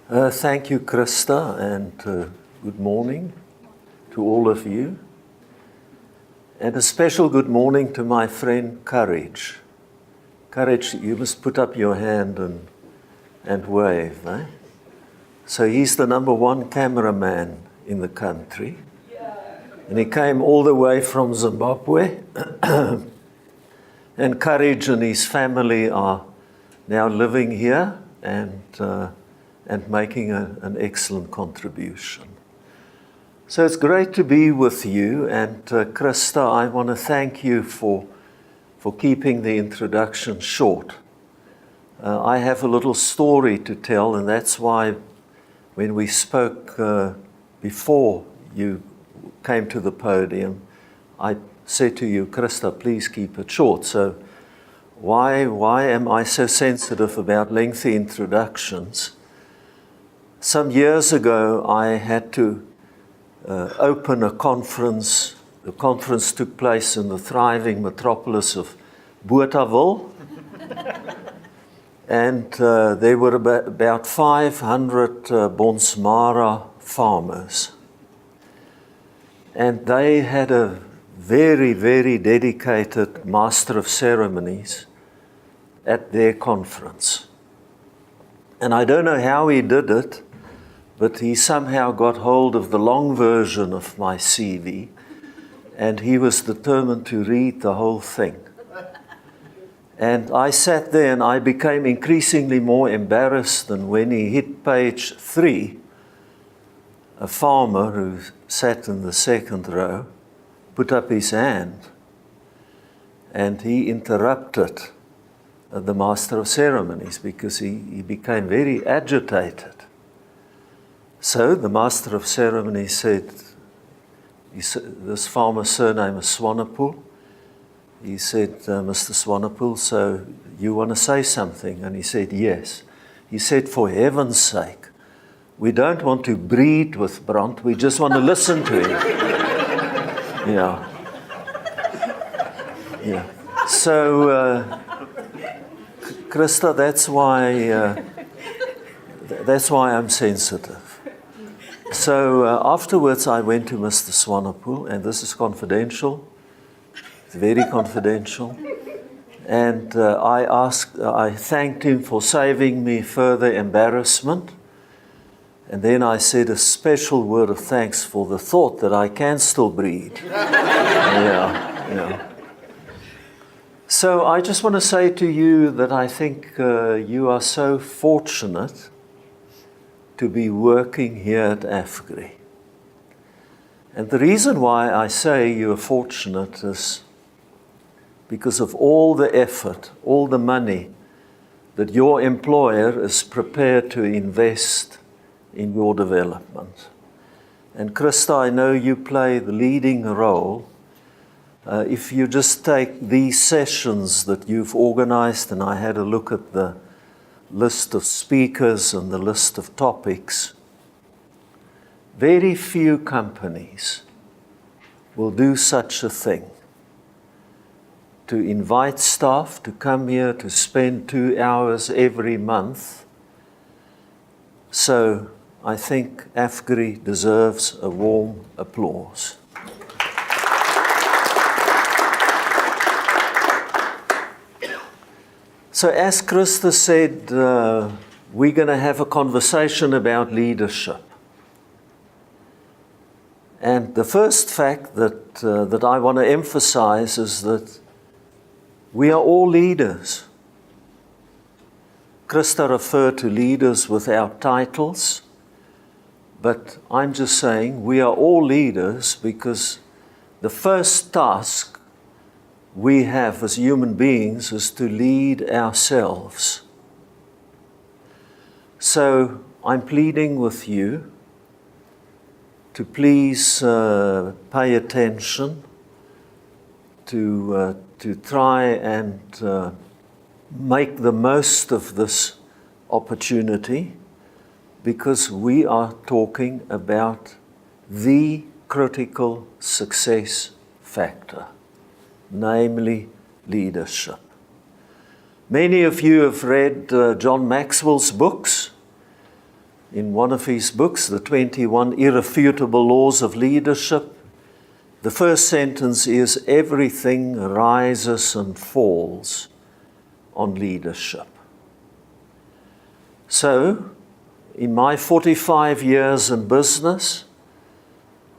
Thank you, Krista, and good morning to all of you. And a special good morning to my friend Courage. Courage, you must put up your hand and wave. Eh? So he's the number one cameraman in the country. And he came all the way from Zimbabwe. And Courage and his family are now living here and making an excellent contribution. So it's great to be with you, and Krista, I want to thank you for keeping the introduction short. I have a little story to tell, and that's why when we spoke before you came to the podium, I said to you, Krista, please keep it short. So why am I so sensitive about lengthy introductions? Some years ago, I had to open a conference. The conference took place in the thriving metropolis of Bothaville. And there were about 500 Bonsmara farmers. And they had a very, very dedicated master of ceremonies at their conference. And I don't know how he did it, but he somehow got hold of the long version of my CV, and he was determined to read the whole thing. And I sat there and I became increasingly more embarrassed, and when he hit page 3, a farmer who sat in the second row put up his hand, and he interrupted the master of ceremonies because he became very agitated. So the master of ceremonies said, this farmer's surname is Swanepoel. He said, Mr. Swanepoel, so you want to say something? And he said, yes. He said, for heaven's sake, we don't want to breed with Brandt, we just want to listen to him. Yeah. So, Krista, that's why I'm sensitive. So afterwards, I went to Mr. Swanepoel, and this is confidential. It's very confidential. And I thanked him for saving me further embarrassment. And then I said a special word of thanks for the thought that I can still breed. Yeah. So I just want to say to you that I think you are so fortunate to be working here at AFGRI. And the reason why I say you are fortunate is because of all the effort, all the money that your employer is prepared to invest in your development. And Krista, I know you play the leading role. If you just take these sessions that you've organized, and I had a look at the list of speakers and the list of topics, very few companies will do such a thing. To invite staff to come here to spend 2 hours every month. So I think AFGRI deserves a warm applause. So as Krista said, we're going to have a conversation about leadership. And the first fact that I want to emphasize is that we are all leaders. Krista referred to leaders without titles, but I'm just saying we are all leaders because the first task we have as human beings is to lead ourselves. So I'm pleading with you to please pay attention, to try and make the most of this opportunity, because we are talking about the critical success factor, namely leadership. Many of you have read John Maxwell's books. in one of his books, The 21 Irrefutable Laws of Leadership. The first sentence is, everything rises and falls on leadership. So, in my 45 years in business,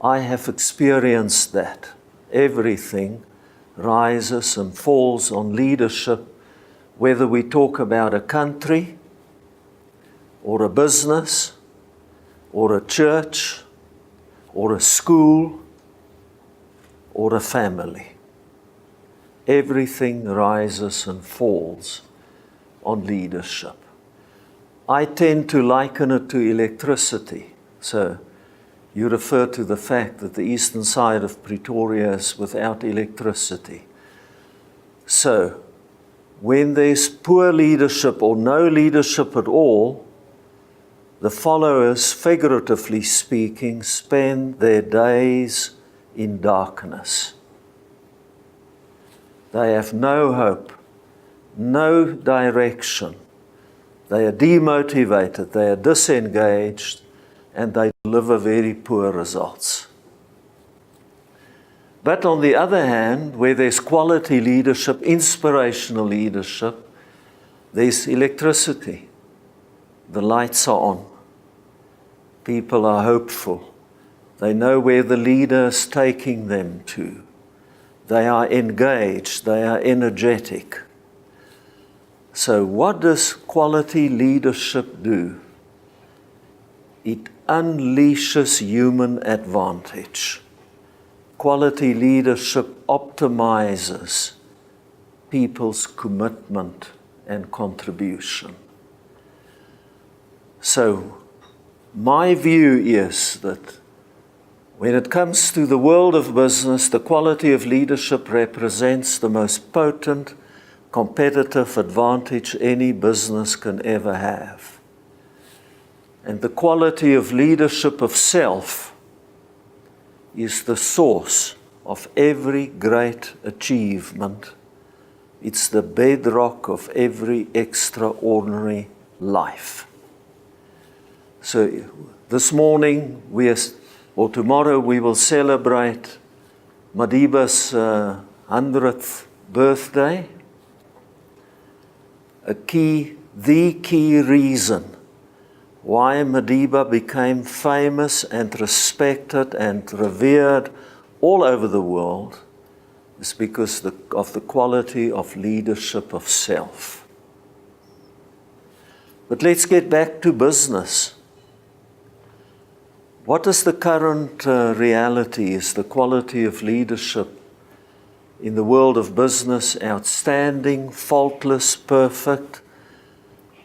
I have experienced that. Everything rises and falls on leadership, whether we talk about a country, or a business, or a church, or a school, or a family. Everything rises and falls on leadership. I tend to liken it to electricity. So you refer to the fact that the eastern side of Pretoria is without electricity. So when there's poor leadership or no leadership at all, the followers, figuratively speaking, spend their days in darkness. They have no hope, no direction. They are demotivated, they are disengaged, and they deliver very poor results. But on the other hand, where there's quality leadership, inspirational leadership, there's electricity. The lights are on. People are hopeful. They know where the leader is taking them to. They are engaged. They are energetic. So what does quality leadership do? It unleashes human advantage. Quality leadership optimizes people's commitment and contribution. So my view is that when it comes to the world of business, the quality of leadership represents the most potent competitive advantage any business can ever have. And the quality of leadership of self is the source of every great achievement. It's the bedrock of every extraordinary life. So this morning, or tomorrow, we will celebrate Madiba's 100th birthday. The key reason why Madiba became famous and respected and revered all over the world is because of the quality of leadership of self. But let's get back to business. What is the current reality? Is the quality of leadership in the world of business outstanding, faultless, perfect?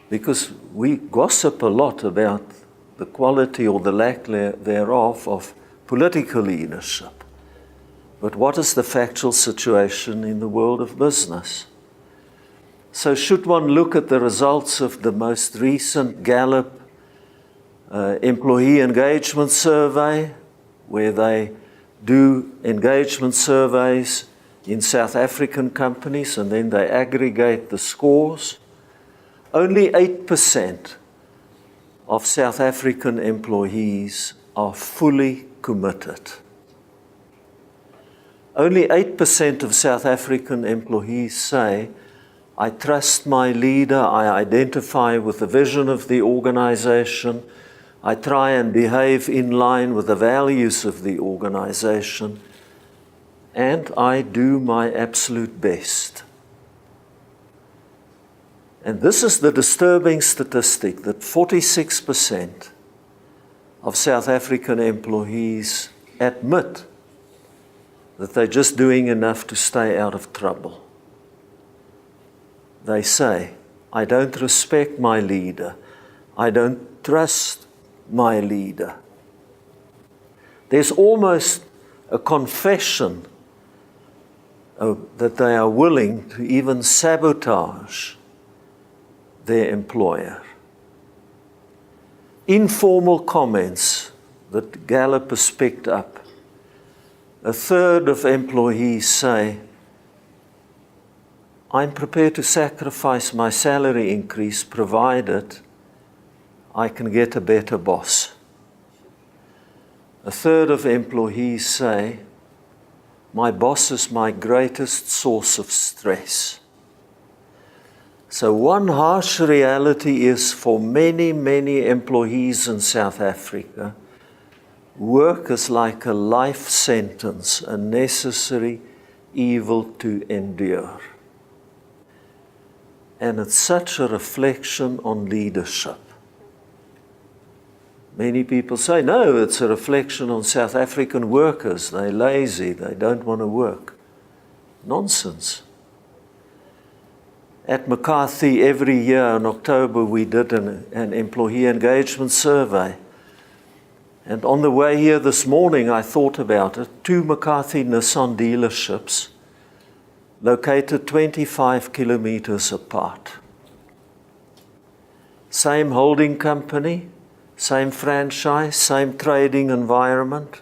Because we gossip a lot about the quality or the lack thereof of political leadership. But what is the factual situation in the world of business? So should one look at the results of the most recent Gallup employee engagement survey, where they do engagement surveys in South African companies and then they aggregate the scores, only 8% of South African employees are fully committed. Only 8% of South African employees say, I trust my leader, I identify with the vision of the organization, I try and behave in line with the values of the organization, and I do my absolute best. And this is the disturbing statistic that 46% of South African employees admit that they're just doing enough to stay out of trouble. They say, I don't respect my leader. I don't trust my leader. There's almost a confession that they are willing to even sabotage their employer. Informal comments that Gallup has picked up. A third of employees say, I'm prepared to sacrifice my salary increase provided I can get a better boss. A third of employees say, my boss is my greatest source of stress. So one harsh reality is for many, many employees in South Africa, work is like a life sentence, a necessary evil to endure. And it's such a reflection on leadership. Many people say, no, it's a reflection on South African workers. They're lazy, they don't want to work. Nonsense. At McCarthy, every year in October, we did an employee engagement survey. And on the way here this morning, I thought about it. 2 McCarthy Nissan dealerships located 25 kilometers apart. Same holding company, same franchise, same trading environment.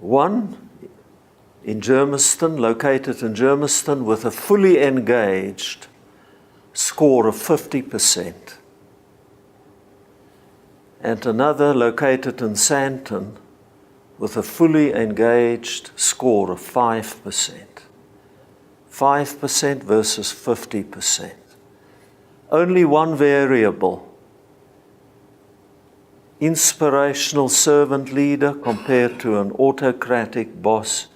One in Germiston, located in Germiston, with a fully engaged score of 50%. And another located in Sandton with a fully engaged score of 5%. 5% versus 50%. Only one variable. Inspirational servant leader compared to an autocratic boss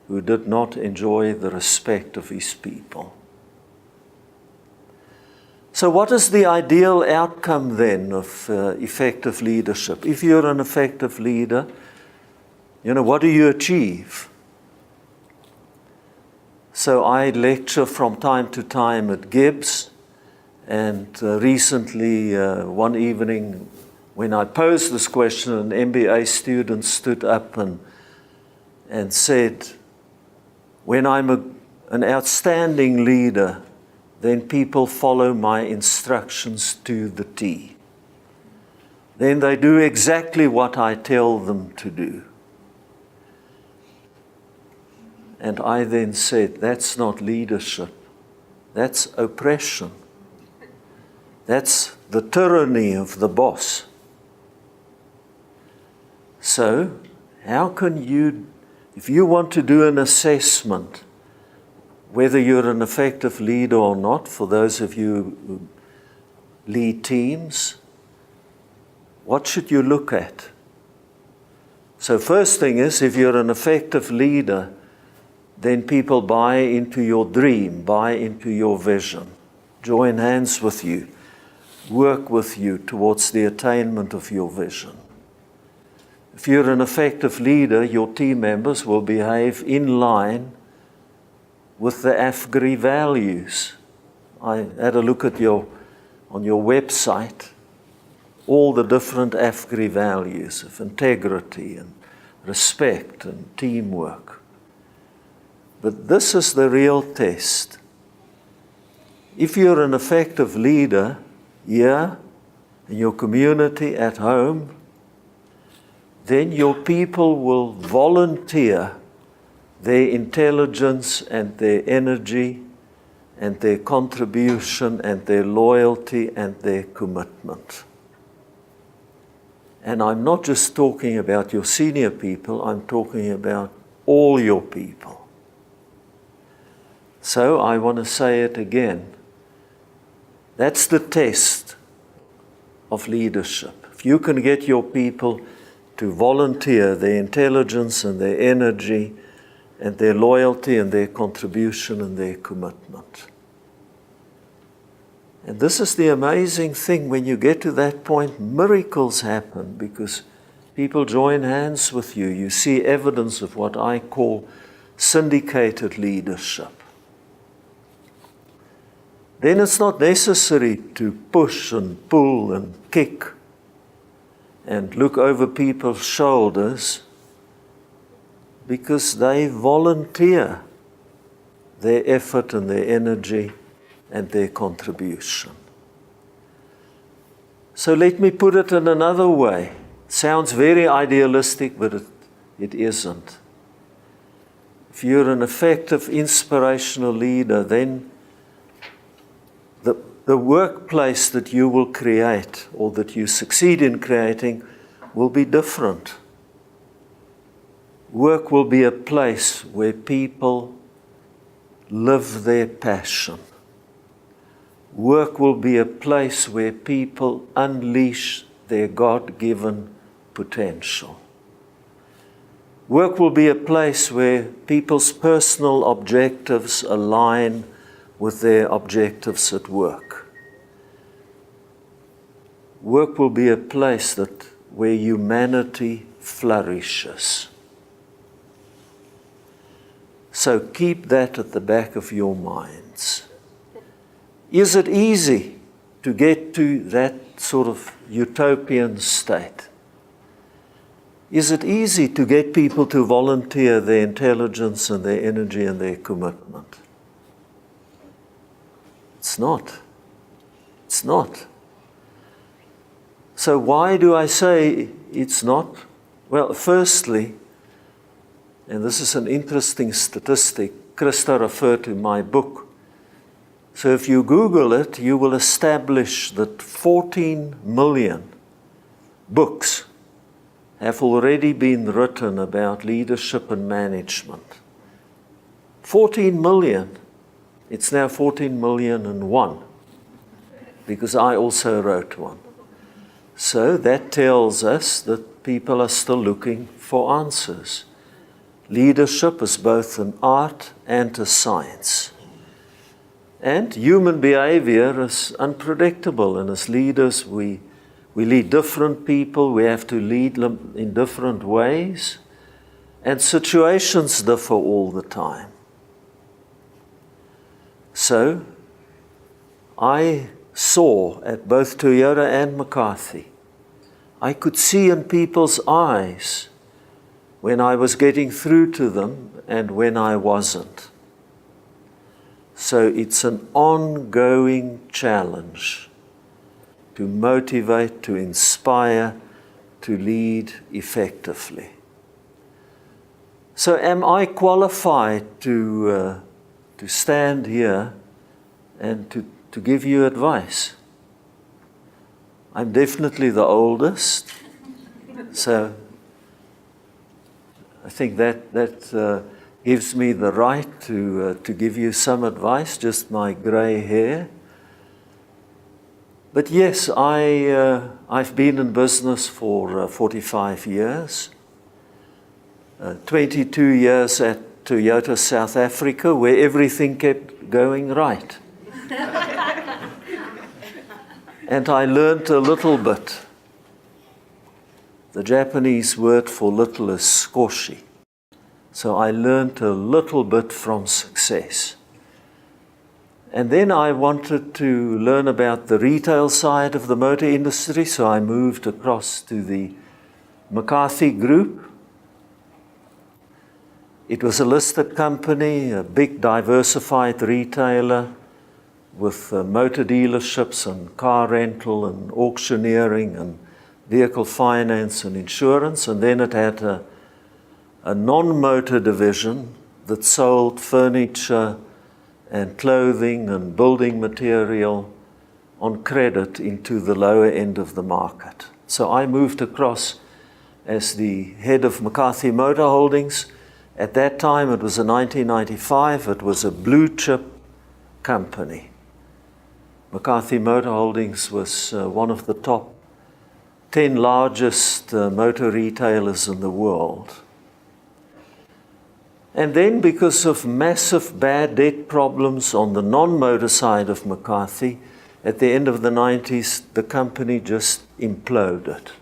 who did not enjoy the respect of his people. So what is the ideal outcome then of effective leadership? If you're an effective leader, what do you achieve? So I lecture from time to time at Gibbs, and recently, one evening, when I posed this question, an MBA student stood up and said, when I'm an outstanding leader, then people follow my instructions to the T. Then they do exactly what I tell them to do. And I then said, that's not leadership. That's oppression. That's the tyranny of the boss. So, how can you, if you want to do an assessment, whether you're an effective leader or not, for those of you who lead teams, what should you look at? So first thing is, if you're an effective leader, then people buy into your dream, buy into your vision, join hands with you, work with you towards the attainment of your vision. If you're an effective leader, your team members will behave in line with the AFGRI values. I had a look at on your website, all the different AFGRI values of integrity and respect and teamwork. But this is the real test. If you're an effective leader here, in your community, at home, then your people will volunteer their intelligence and their energy and their contribution and their loyalty and their commitment. And I'm not just talking about your senior people, I'm talking about all your people. So I want to say it again. That's the test of leadership. If you can get your people to volunteer their intelligence and their energy and their loyalty and their contribution and their commitment. And this is the amazing thing. When you get to that point, miracles happen because people join hands with you. You see evidence of what I call syndicated leadership. Then it's not necessary to push and pull and kick and look over people's shoulders because they volunteer their effort and their energy and their contribution. So let me put it in another way. It sounds very idealistic, but it isn't. If you're an effective, inspirational leader, then the the workplace that you will create or that you succeed in creating will be different. Work will be a place where people live their passion. Work will be a place where people unleash their God-given potential. Work will be a place where people's personal objectives align with their objectives at work. Work will be a place where humanity flourishes. So keep that at the back of your minds. Is it easy to get to that sort of utopian state? Is it easy to get people to volunteer their intelligence and their energy and their commitment? It's not. It's not. So why do I say it's not? Well, firstly, and this is an interesting statistic, Krista referred to my book. So if you Google it, you will establish that 14 million books have already been written about leadership and management. 14 million. It's now 14,000,001, because I also wrote one. So that tells us that people are still looking for answers. Leadership is both an art and a science. And human behavior is unpredictable, and as leaders we lead different people, we have to lead them in different ways, and situations differ all the time. So, I saw at both Toyota and McCarthy, I could see in people's eyes when I was getting through to them and when I wasn't. So it's an ongoing challenge to motivate, to inspire, to lead effectively. So am I qualified to stand here and to give you advice? I'm definitely the oldest, so I think that gives me the right to give you some advice, just my grey hair. But yes, I've been in business for 45 years, 22 years at Toyota South Africa, where everything kept going right. And I learned a little bit. The Japanese word for little is skoshi. So I learned a little bit from success. And then I wanted to learn about the retail side of the motor industry, so I moved across to the McCarthy Group. It was a listed company, a big diversified retailer with motor dealerships and car rental and auctioneering and vehicle finance and insurance. And then it had a non-motor division that sold furniture and clothing and building material on credit into the lower end of the market. So I moved across as the head of McCarthy Motor Holdings. At that time, it was in 1995, it was a blue chip company. McCarthy Motor Holdings was one of the top 10 largest motor retailers in the world. And then, because of massive bad debt problems on the non-motor side of McCarthy, at the end of the 90s, the company just imploded.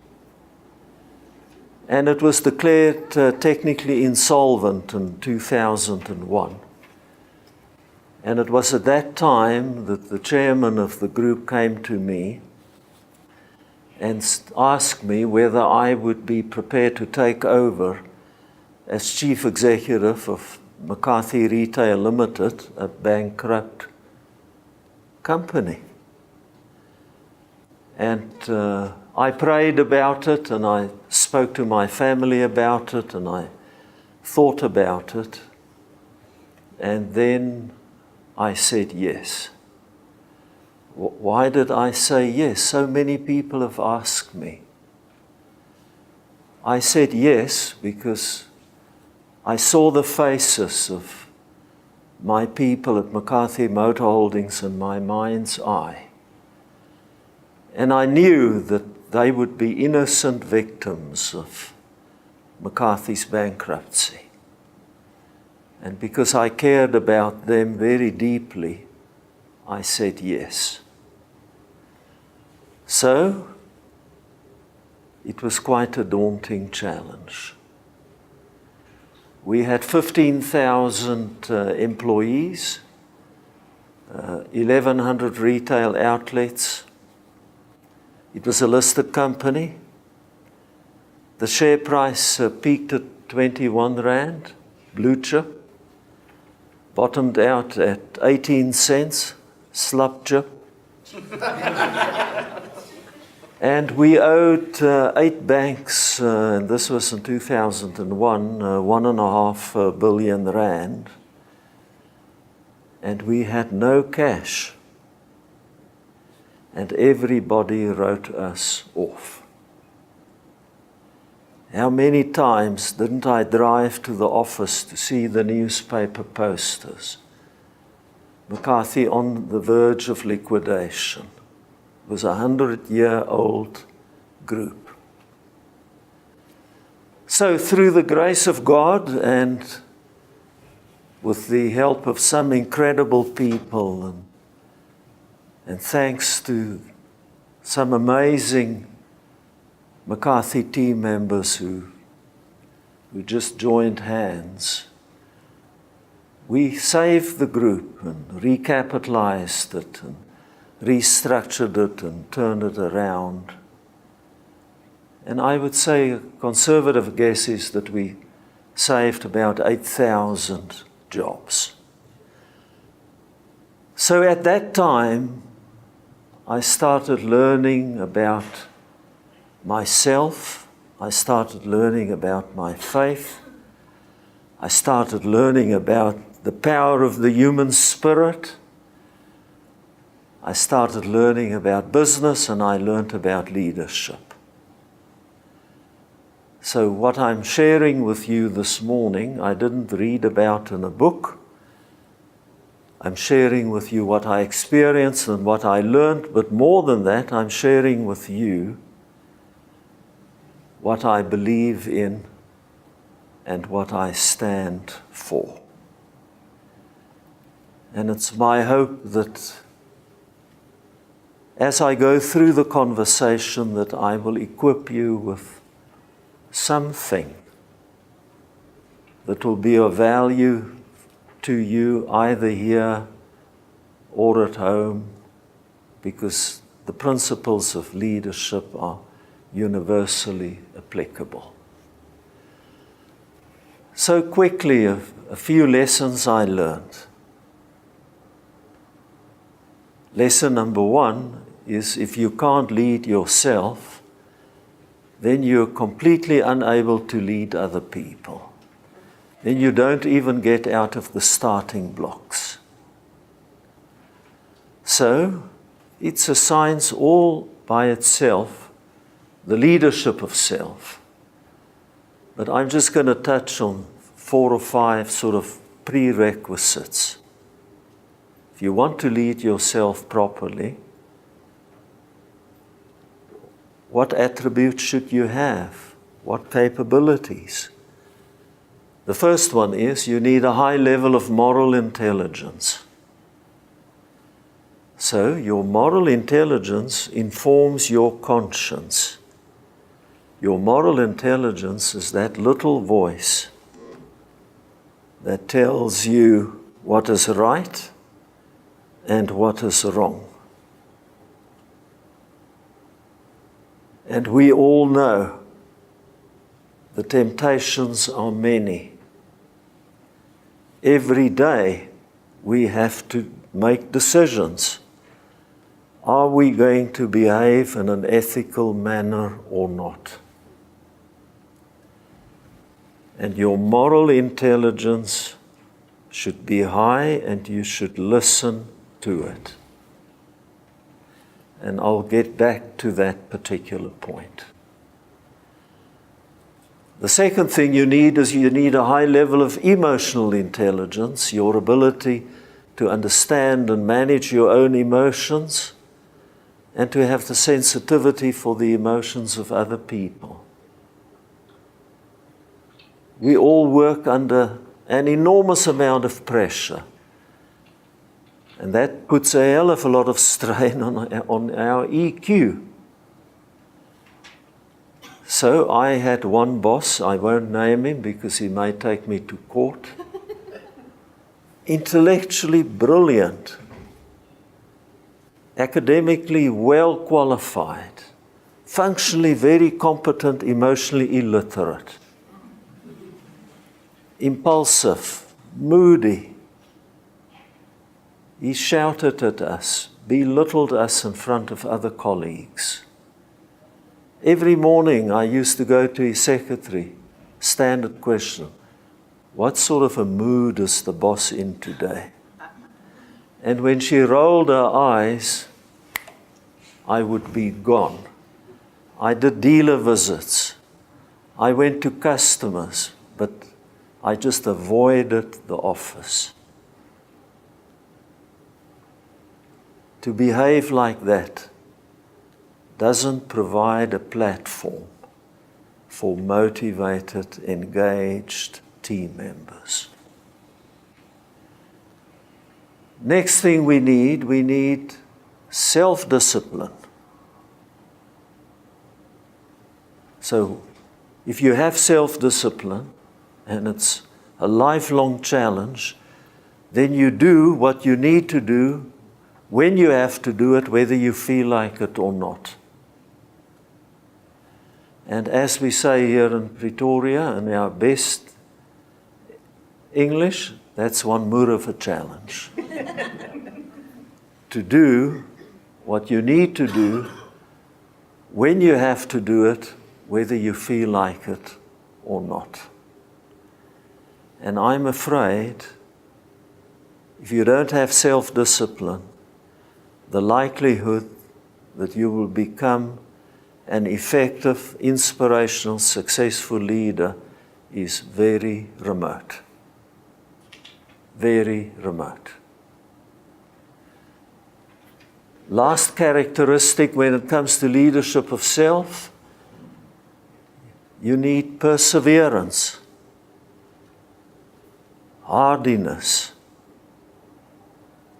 And it was declared technically insolvent in 2001. And it was at that time that the chairman of the group came to me and asked me whether I would be prepared to take over as chief executive of McCarthy Retail Limited, a bankrupt company. And I prayed about it, and I spoke to my family about it, and I thought about it. And then I said yes. Why did I say yes? So many people have asked me. I said yes because I saw the faces of my people at McCarthy Motor Holdings in my mind's eye. And I knew that they would be innocent victims of McCarthy's bankruptcy. And because I cared about them very deeply, I said yes. So, it was quite a daunting challenge. We had 15,000 employees, 1,100 retail outlets. It was a listed company. The share price peaked at 21 Rand, blue chip, bottomed out at 18 cents, slap chip. And we owed 8 banks, and this was in 2001, 1.5 billion Rand. And we had no cash. And everybody wrote us off. How many times didn't I drive to the office to see the newspaper posters? McCarthy on the verge of liquidation. It was a 100-year-old group. So through the grace of God and with the help of some incredible people and thanks to some amazing McCarthy team members who just joined hands, we saved the group and recapitalized it and restructured it and turned it around. And I would say a conservative guess is that we saved about 8,000 jobs. So at that time, I started learning about myself. I started learning about my faith. I started learning about the power of the human spirit. I started learning about business, and I learned about leadership. So what I'm sharing with you this morning, I didn't read about in a book. I'm sharing with you what I experienced and what I learned, but more than that, I'm sharing with you what I believe in and what I stand for. And it's my hope that as I go through the conversation that I will equip you with something that will be of value to you either here or at home, because the principles of leadership are universally applicable. So quickly, a few lessons I learned. Lesson number 1 is if you can't lead yourself, then you're completely unable to lead other people. Then you don't even get out of the starting blocks. So, it's a science all by itself, the leadership of self. But I'm just going to touch on 4 or 5 sort of prerequisites. If you want to lead yourself properly, what attributes should you have? What capabilities? The first one is you need a high level of moral intelligence. So your moral intelligence informs your conscience. Your moral intelligence is that little voice that tells you what is right and what is wrong. And we all know the temptations are many. Every day we have to make decisions. Are we going to behave in an ethical manner or not? And your moral intelligence should be high, and you should listen to it. And I'll get back to that particular point. The second thing you need is you need a high level of emotional intelligence, your ability to understand and manage your own emotions, and to have the sensitivity for the emotions of other people. We all work under an enormous amount of pressure, and that puts a hell of a lot of strain on our EQ. So I had one boss, I won't name him because he may take me to court, intellectually brilliant, academically well qualified, functionally very competent, emotionally illiterate, impulsive, moody. He shouted at us, belittled us in front of other colleagues. Every morning I used to go to his secretary, standard question, what sort of a mood is the boss in today? And when she rolled her eyes, I would be gone. I did dealer visits. I went to customers, but I just avoided the office. To behave like that doesn't provide a platform for motivated, engaged team members. Next thing we need self-discipline. So if you have self-discipline, and it's a lifelong challenge, then you do what you need to do when you have to do it, whether you feel like it or not. And as we say here in Pretoria, in our best English, that's one more of a challenge. To do what you need to do, when you have to do it, whether you feel like it or not. And I'm afraid, if you don't have self-discipline, the likelihood that you will become an effective, inspirational, successful leader is very remote. Very remote. Last characteristic when it comes to leadership of self, you need perseverance, hardiness.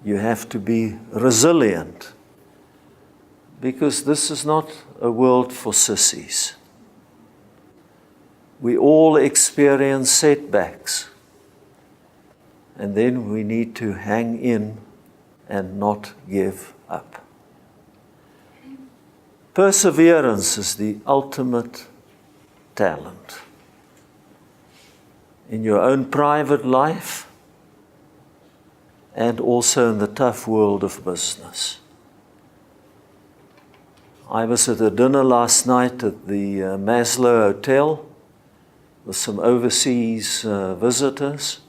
You have to be resilient, because this is not a world for sissies. We all experience setbacks, and then we need to hang in and not give up. Perseverance is the ultimate talent. In your own private life, and also in the tough world of business. I was at a dinner last night at the Maslow Hotel with some overseas visitors,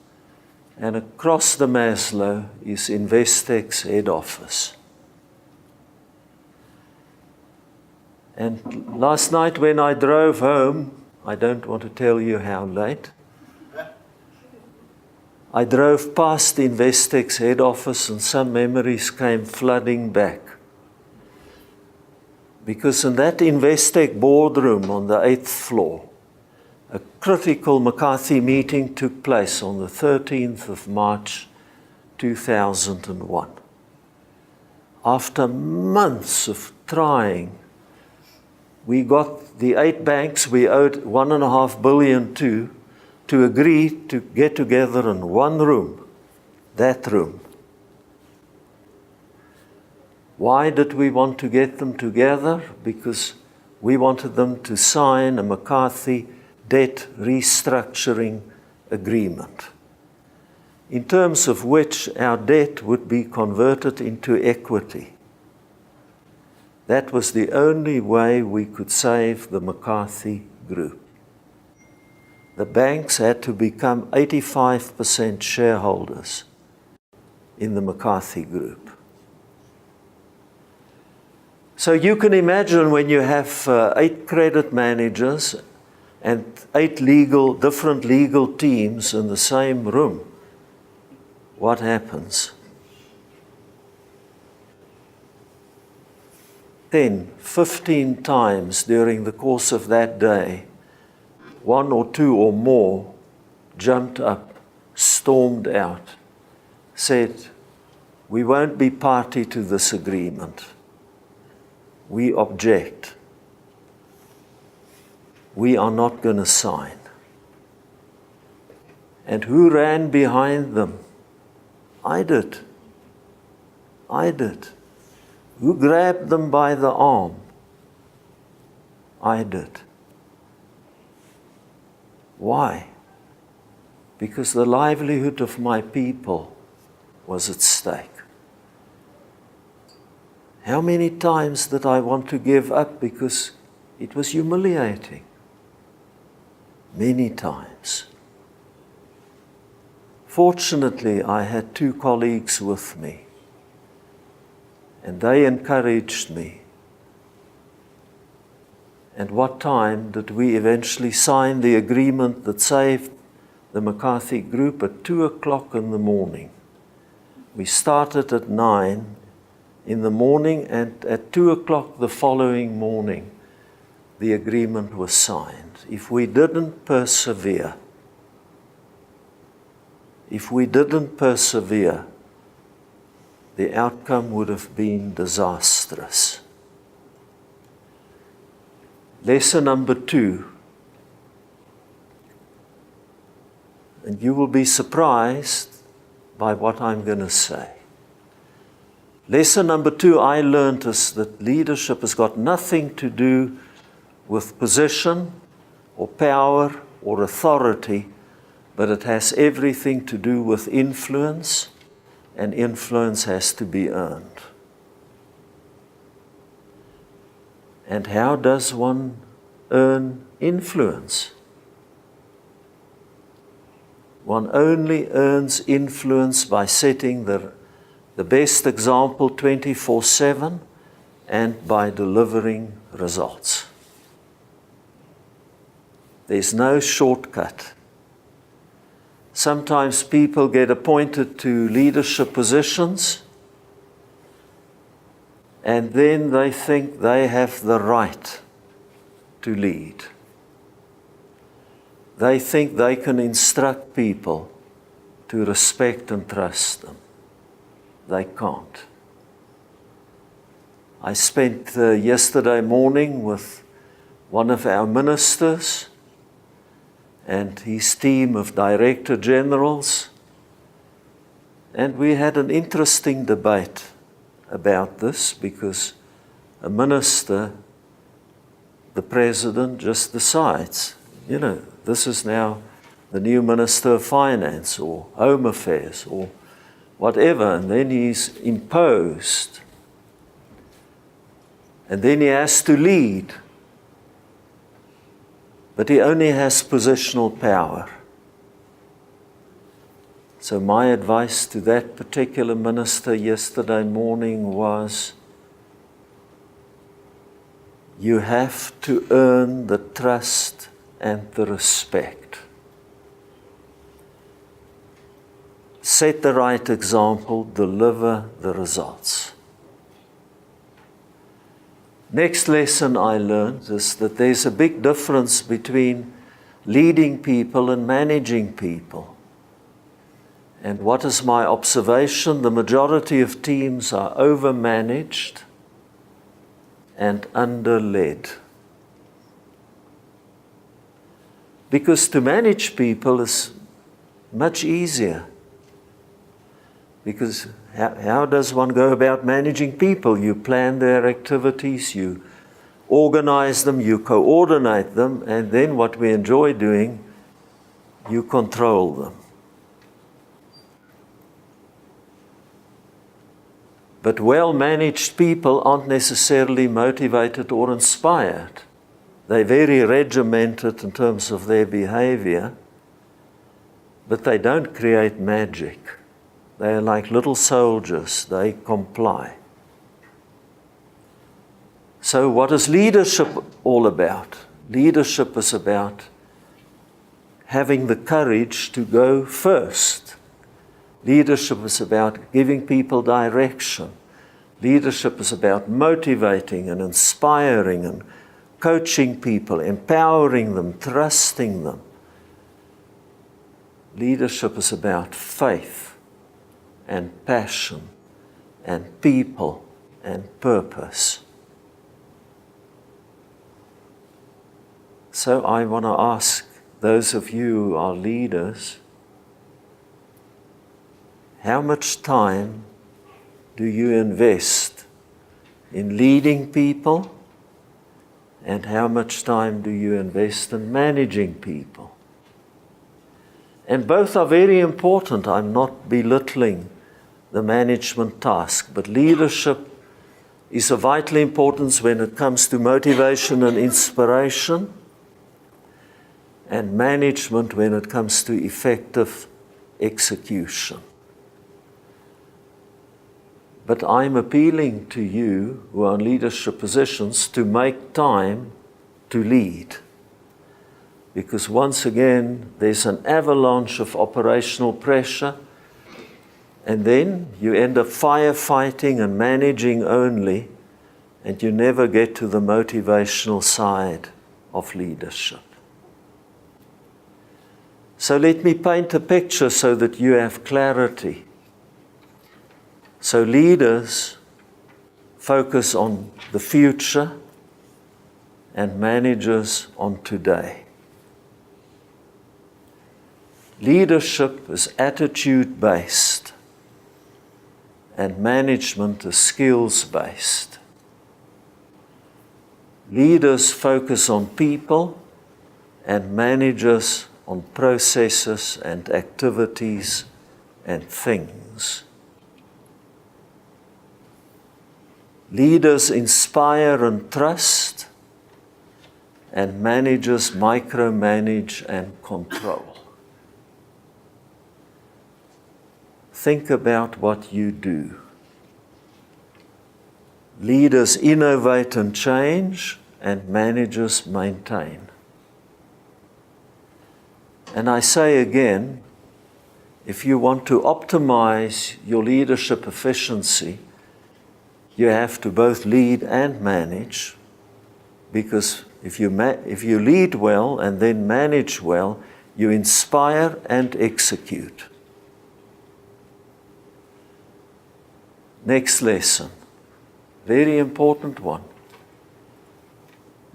and across the Maslow is Investec's head office. And last night when I drove home, I don't want to tell you how late, I drove past Investec's head office and some memories came flooding back. Because in that Investec boardroom on the 8th floor, a critical McCarthy meeting took place on the 13th of March 2001. After months of trying, we got the 8 banks we owed $1.5 billion to agree to get together in one room, that room. Why did we want to get them together? Because we wanted them to sign a McCarthy debt restructuring agreement, in terms of which our debt would be converted into equity. That was the only way we could save the McCarthy Group. The banks had to become 85% shareholders in the McCarthy Group. So you can imagine when you have 8 credit managers and 8 different legal teams in the same room, what happens? 10, 15 times during the course of that day, 1 or 2 or more jumped up, stormed out, said, "We won't be party to this agreement. We object. We are not going to sign." And who ran behind them? I did. I did. Who grabbed them by the arm? I did. Why? Because the livelihood of my people was at stake. How many times did I want to give up because it was humiliating? Many times. Fortunately, I had 2 colleagues with me, and they encouraged me. And what time did we eventually sign the agreement that saved the McCarthy Group? At 2 o'clock in the morning. We started at 9 in the morning, and at 2 o'clock the following morning, the agreement was signed. If we didn't persevere, the outcome would have been disastrous. Lesson number 2, and you will be surprised by what I'm going to say. Lesson number 2 I learned is that leadership has got nothing to do with position or power or authority, but it has everything to do with influence, and influence has to be earned. And how does one earn influence? One only earns influence by setting the best example 24/7 and by delivering results. There's no shortcut. Sometimes people get appointed to leadership positions, and then they think they have the right to lead. They think they can instruct people to respect and trust them. They can't. I spent yesterday morning with one of our ministers and his team of director generals, and we had an interesting debate about this, because a minister, the president, just decides, this is now the new Minister of Finance or Home Affairs or whatever, and then he's imposed. And then he has to lead. But he only has positional power. So my advice to that particular minister yesterday morning was, you have to earn the trust and the respect. Set the right example, deliver the results. Next lesson I learned is that there's a big difference between leading people and managing people. And what is my observation? The majority of teams are overmanaged and under-led. Because to manage people is much easier. Because how does one go about managing people? You plan their activities, you organize them, you coordinate them, and then what we enjoy doing, you control them. But well-managed people aren't necessarily motivated or inspired. They're very regimented in terms of their behavior, but they don't create magic. They're like little soldiers, they comply. So what is leadership all about? Leadership is about having the courage to go first. Leadership is about giving people direction. Leadership is about motivating and inspiring and coaching people, empowering them, trusting them. Leadership is about faith and passion and people and purpose. So I want to ask those of you who are leaders, how much time do you invest in leading people, and how much time do you invest in managing people? And both are very important. I'm not belittling the management task, but leadership is of vital importance when it comes to motivation and inspiration, and management when it comes to effective execution. But I'm appealing to you who are in leadership positions to make time to lead. Because once again, there's an avalanche of operational pressure, and then you end up firefighting and managing only, and you never get to the motivational side of leadership. So let me paint a picture so that you have clarity. So leaders focus on the future and managers on today. Leadership is attitude-based and management is skills-based. Leaders focus on people and managers on processes and activities and things. Leaders inspire and trust, and managers micromanage and control. Think about what you do. Leaders innovate and change, and managers maintain. And I say again, if you want to optimize your leadership efficiency, you have to both lead and manage, because if you lead well and then manage well, you inspire and execute. Next lesson, very important one.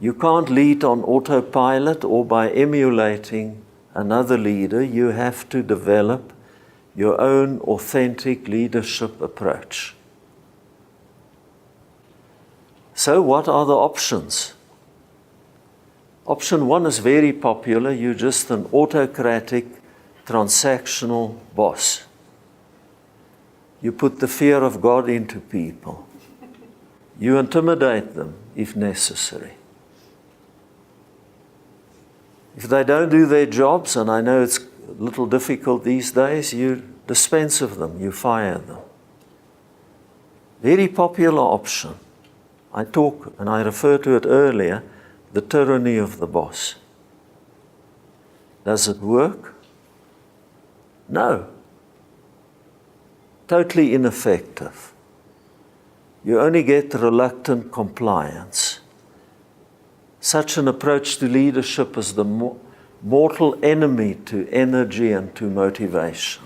You can't lead on autopilot or by emulating another leader. You have to develop your own authentic leadership approach. So what are the options? Option one is very popular. You're just an autocratic, transactional boss. You put the fear of God into people. You intimidate them if necessary. If they don't do their jobs, and I know it's a little difficult these days, you dispense of them, you fire them. Very popular option. I talk, and I referred to it earlier, the tyranny of the boss. Does it work? No. Totally ineffective. You only get reluctant compliance. Such an approach to leadership is the mortal enemy to energy and to motivation.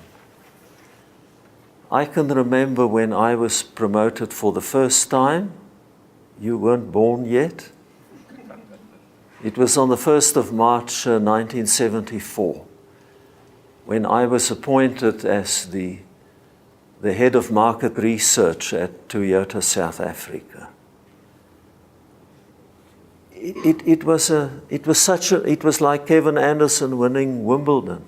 I can remember when I was promoted for the first time. You weren't born yet. It was on the 1st of March 1974, when I was appointed as the head of market research at Toyota South Africa. It was like Kevin Anderson winning Wimbledon.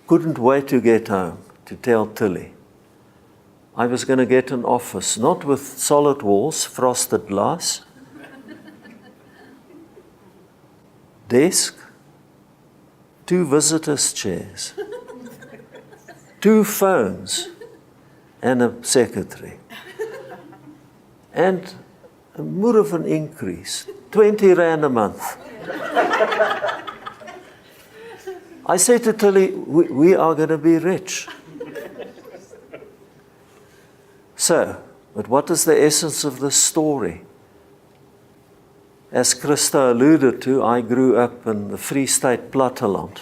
Couldn't wait to get home to tell Tilly. I was going to get an office, not with solid walls, frosted glass, desk, 2 visitors' chairs, 2 phones, and a secretary. And 'n moer of an increase, 20 rand a month. I said to Tilly, we are going to be rich. So, but what is the essence of this story? As Christa alluded to, I grew up in the Free State platteland.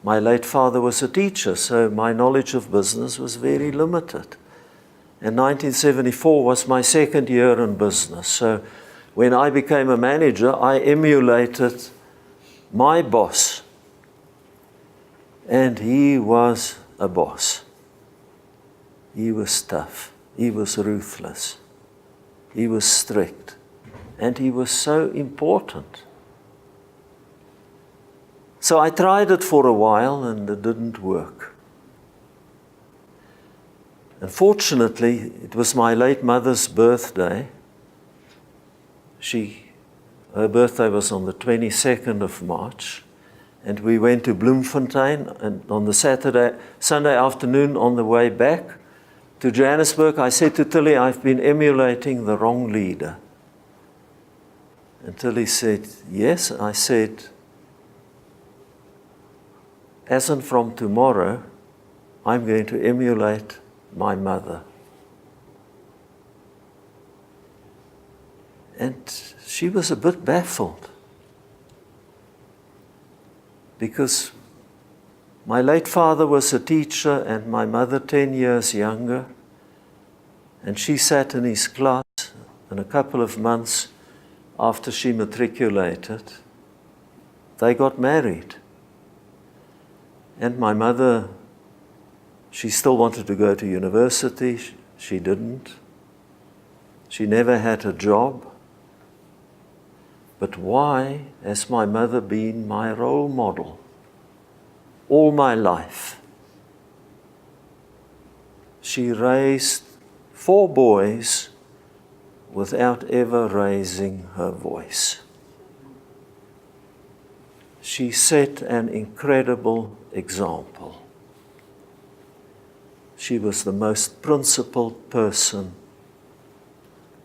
My late father was a teacher, so my knowledge of business was very limited. And 1974 was my second year in business. So when I became a manager, I emulated my boss. And he was a boss. He was tough. He was ruthless. He was strict. And he was so important. So I tried it for a while and it didn't work. Unfortunately, it was my late mother's birthday. Her birthday was on the 22nd of March. And we went to Bloemfontein, and on the Sunday afternoon on the way back to Johannesburg, I said to Tilly, I've been emulating the wrong leader. And Tilly said, yes. I said, as in from tomorrow, I'm going to emulate my mother. And she was a bit baffled. Because my late father was a teacher and my mother 10 years younger. And she sat in his class, and a couple of months after she matriculated, they got married. And my mother, she still wanted to go to university. She didn't. She never had a job. But why has my mother been my role model all my life? She raised 4 boys without ever raising her voice. She set an incredible example. She was the most principled person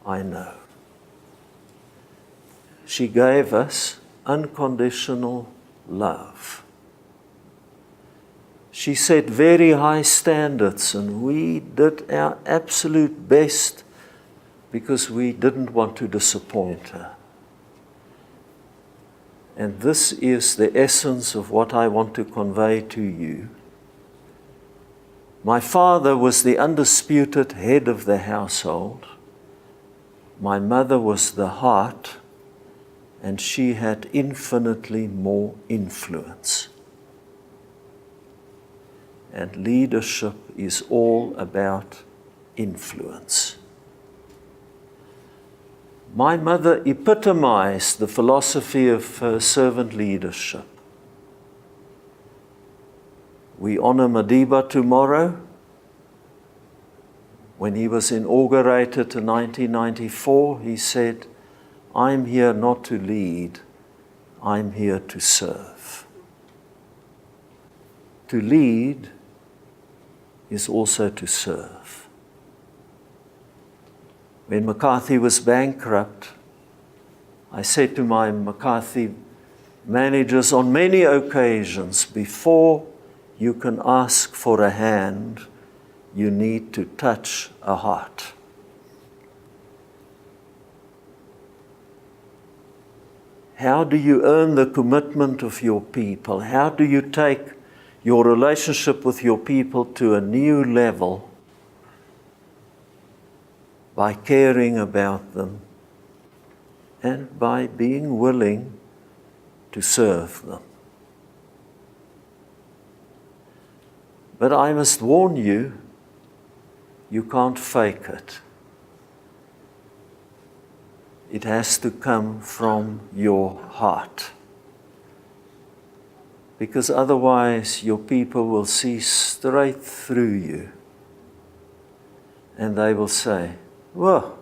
I know. She gave us unconditional love. She set very high standards, and we did our absolute best because we didn't want to disappoint her. And this is the essence of what I want to convey to you. My father was the undisputed head of the household. My mother was the heart, and she had infinitely more influence. And leadership is all about influence. My mother epitomized the philosophy of servant leadership. We honor Madiba tomorrow. When he was inaugurated in 1994, he said, I'm here not to lead, I'm here to serve. To lead is also to serve. When McCarthy was bankrupt, I said to my McCarthy managers on many occasions, before you can ask for a hand, you need to touch a heart. How do you earn the commitment of your people? How do you take your relationship with your people to a new level? By caring about them and by being willing to serve them. But I must warn you, you can't fake it. It has to come from your heart. Because otherwise your people will see straight through you. And they will say, well,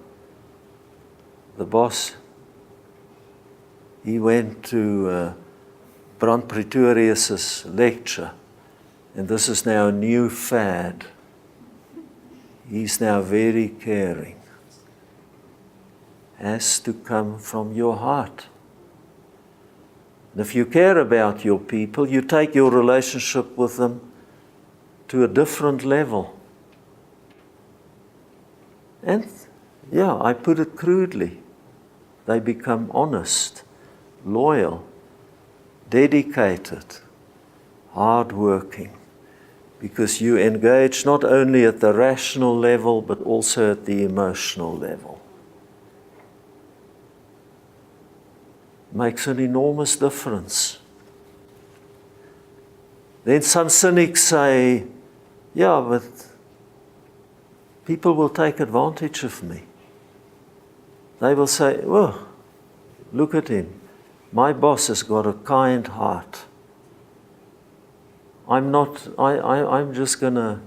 the boss, he went to Brand Pretoruis' lecture, and this is now a new fad. He's now very caring. has to come from your heart. And if you care about your people, you take your relationship with them to a different level. And yeah, I put it crudely. They become honest, loyal, dedicated, hardworking, because you engage not only at the rational level, but also at the emotional level. Makes an enormous difference. Then some cynics say, yeah, but people will take advantage of me. They will say, oh, look at him. My boss has got a kind heart. I'm just going to,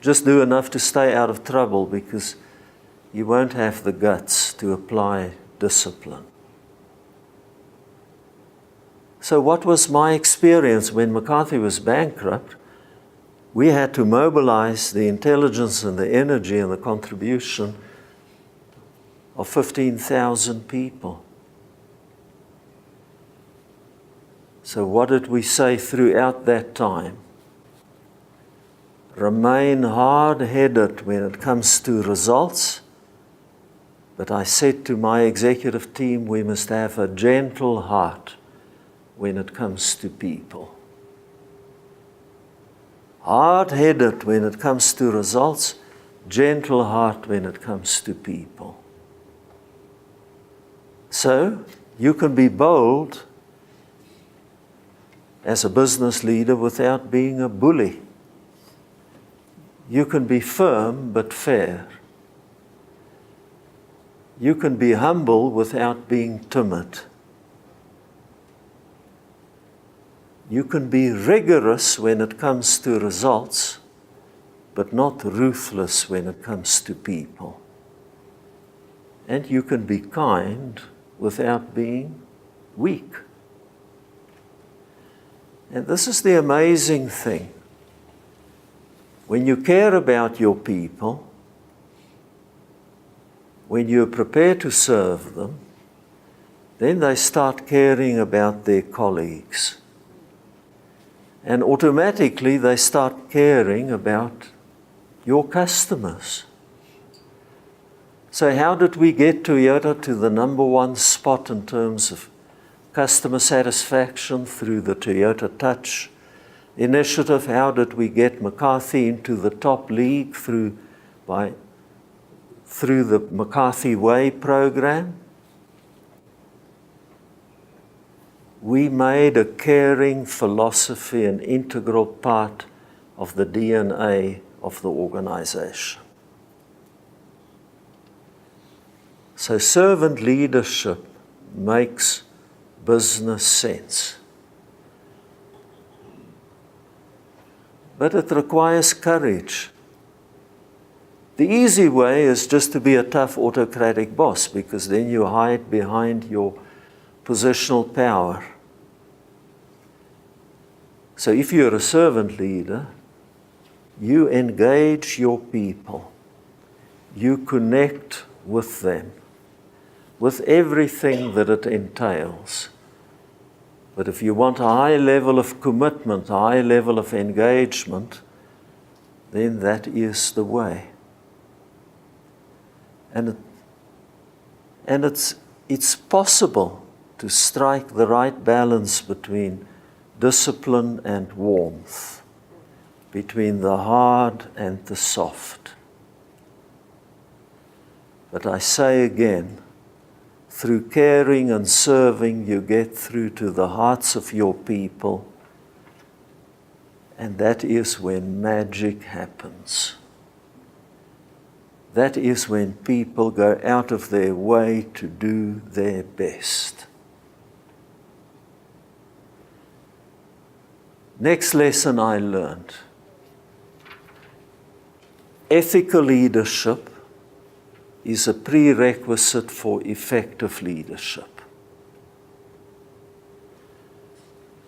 just do enough to stay out of trouble because you won't have the guts to apply discipline. So what was my experience when McCarthy was bankrupt? We had to mobilize the intelligence and the energy and the contribution of 15,000 people. So what did we say throughout that time? Remain hard-headed when it comes to results. But I said to my executive team, we must have a gentle heart when it comes to people. Hard-headed when it comes to results, gentle heart when it comes to people. So, you can be bold as a business leader without being a bully. You can be firm but fair. You can be humble without being timid. You can be rigorous when it comes to results, but not ruthless when it comes to people. And you can be kind without being weak. And this is the amazing thing. When you care about your people, when you're prepared to serve them, then they start caring about their colleagues. And automatically they start caring about your customers. So how did we get Toyota to the #1 spot in terms of customer satisfaction through the Toyota Touch initiative? How did we get McCarthy into the top league through the McCarthy Way program? We made a caring philosophy an integral part of the DNA of the organization. So servant leadership makes business sense. But it requires courage. The easy way is just to be a tough autocratic boss, because then you hide behind your positional power. So if you're a servant leader, you engage your people. You connect with them, with everything that it entails. But if you want a high level of commitment, a high level of engagement, then that is the way. And it's possible to strike the right balance between discipline and warmth, between the hard and the soft. But I say again, through caring and serving, you get through to the hearts of your people, and that is when magic happens. That is when people go out of their way to do their best. Next lesson I learned. Ethical leadership is a prerequisite for effective leadership.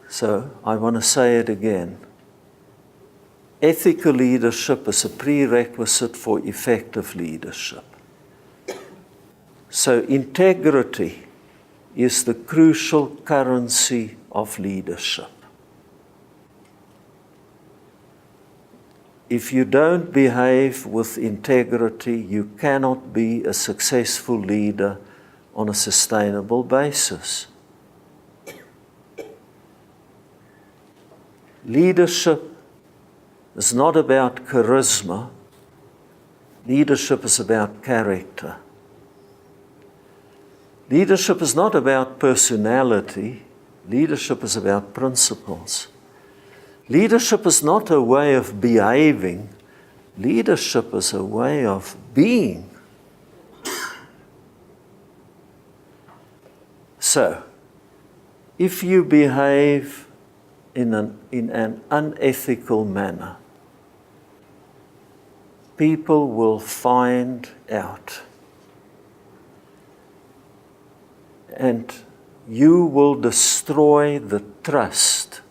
So I want to say it again. Ethical leadership is a prerequisite for effective leadership. So integrity is the crucial currency of leadership. If you don't behave with integrity, you cannot be a successful leader on a sustainable basis. Leadership is not about charisma. Leadership is about character. Leadership is not about personality. Leadership is about principles. Leadership is not a way of behaving. Leadership is a way of being. So, if you behave in an unethical manner, people will find out. And you will destroy the trust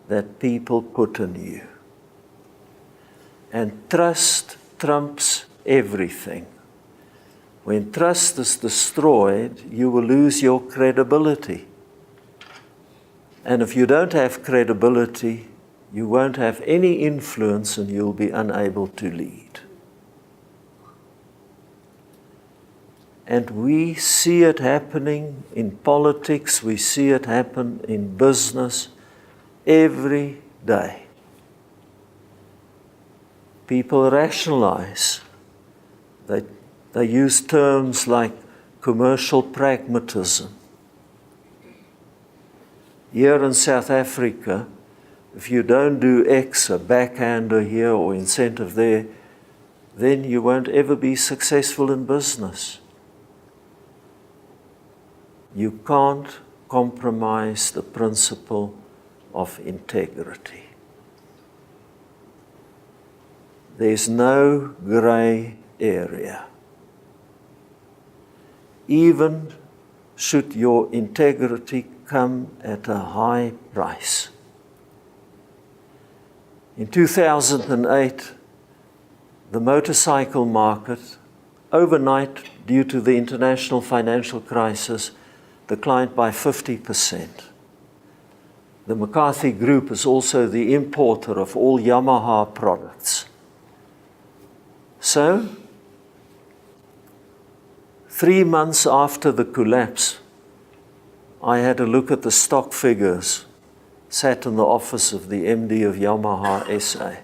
that people put in you. And trust trumps everything. When trust is destroyed, you will lose your credibility. And if you don't have credibility, you won't have any influence and you'll be unable to lead. And we see it happening in politics, we see it happen in business every day. People rationalize. They use terms like commercial pragmatism. Here in South Africa, if you don't do X, a backhander here or incentive there, then you won't ever be successful in business. You can't compromise the principle of integrity. There's no gray area. Even should your integrity come at a high price. In 2008, the motorcycle market, overnight, due to the international financial crisis, declined by 50%. The McCarthy Group is also the importer of all Yamaha products. So, 3 months after the collapse, I had a look at the stock figures, sat in the office of the MD of Yamaha SA.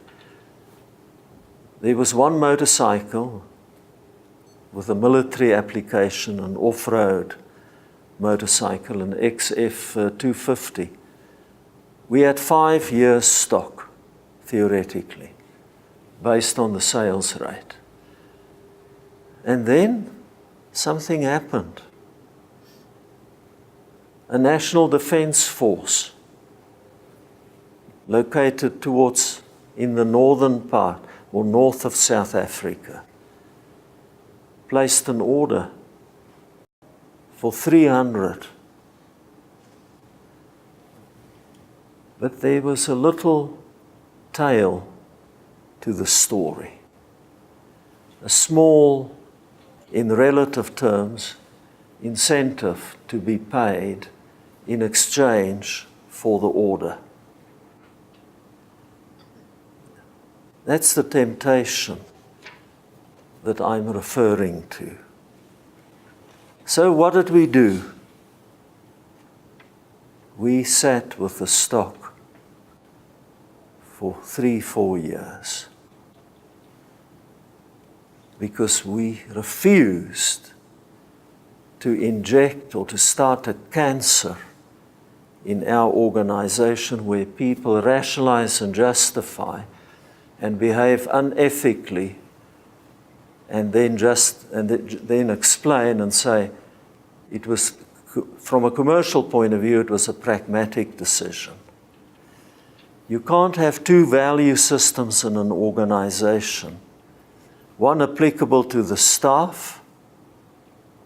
There was one motorcycle with a military application, an off-road motorcycle, an XF 250. We had 5 years stock, theoretically, based on the sales rate. And then something happened. A national defense force located in the northern part or north of South Africa placed an order for 300. But there was a little tail to the story. A small, in relative terms, incentive to be paid in exchange for the order. That's the temptation that I'm referring to. So what did we do? We sat with the stock for 3-4 years because we refused to inject or to start a cancer in our organization where people rationalize and justify and behave unethically and then explain and say it was, from a commercial point of view, it was a pragmatic decision. You can't have two value systems in an organization. One applicable to the staff,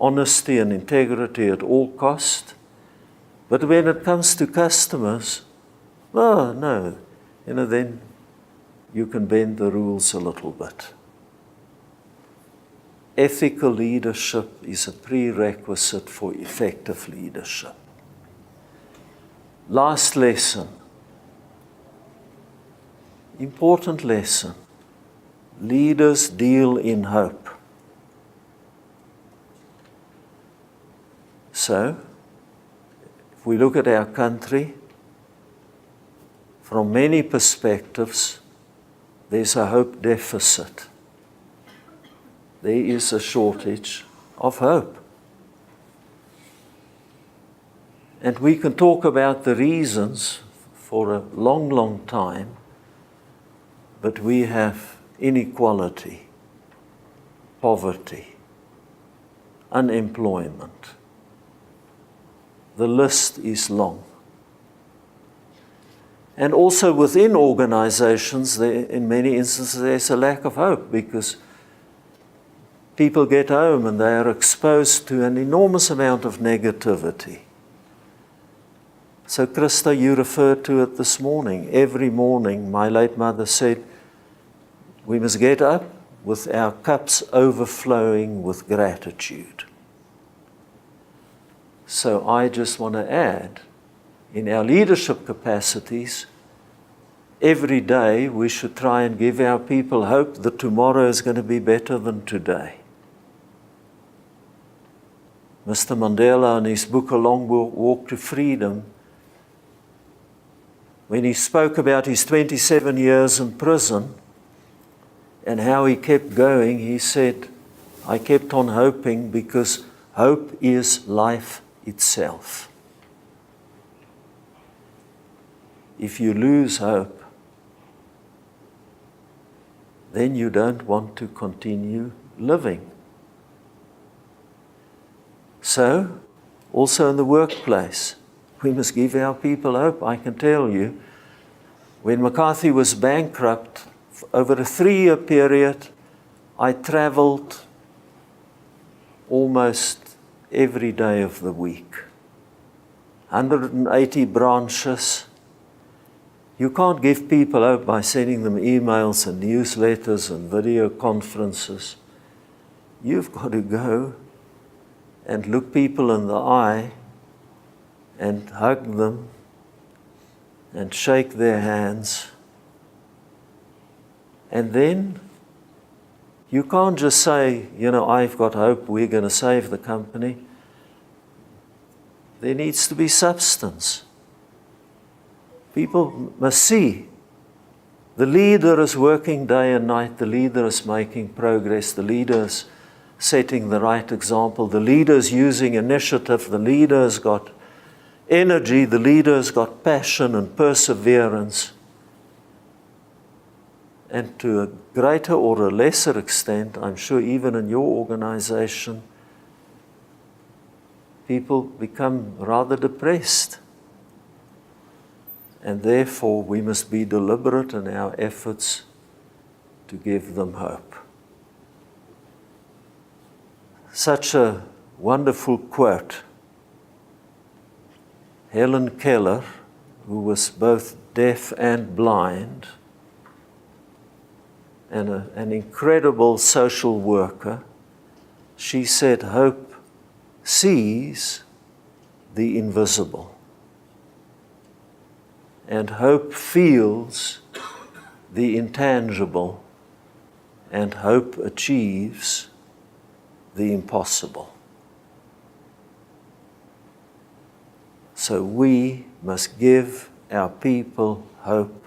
honesty and integrity at all cost. But when it comes to customers, oh no, then you can bend the rules a little bit. ethical leadership is a prerequisite for effective leadership. Last lesson, important lesson. Leaders deal in hope. So, if we look at our country, from many perspectives, there's a hope deficit. There is a shortage of hope. And we can talk about the reasons for a long, long time, but we have inequality, poverty, unemployment. The list is long. And also within organizations, in many instances, there's a lack of hope because people get home and they are exposed to an enormous amount of negativity. So, Krista, you referred to it this morning. Every morning, my late mother said, we must get up with our cups overflowing with gratitude. So I just want to add, in our leadership capacities, every day we should try and give our people hope that tomorrow is going to be better than today. Mr. Mandela, in his book A Long Walk to Freedom, when he spoke about his 27 years in prison and how he kept going, he said, I kept on hoping because hope is life itself. If you lose hope, then you don't want to continue living. So, also in the workplace, we must give our people hope. I can tell you, when McCarthy was bankrupt, over a 3-year period, I traveled almost every day of the week. 180 branches. You can't give people hope by sending them emails and newsletters and video conferences. You've got to go and look people in the eye and hug them and shake their hands. And then you can't just say, I've got hope, we're going to save the company. There needs to be substance. People must see the leader is working day and night, the leader is making progress, the leader is setting the right example, the leader is using initiative, the leader has got energy, the leader has got passion and perseverance. And to a greater or a lesser extent, I'm sure even in your organization, people become rather depressed. And therefore, we must be deliberate in our efforts to give them hope. Such a wonderful quote. Helen Keller, who was both deaf and blind, and an incredible social worker, she said, hope sees the invisible. And hope feels the intangible, and hope achieves the impossible. So we must give our people hope.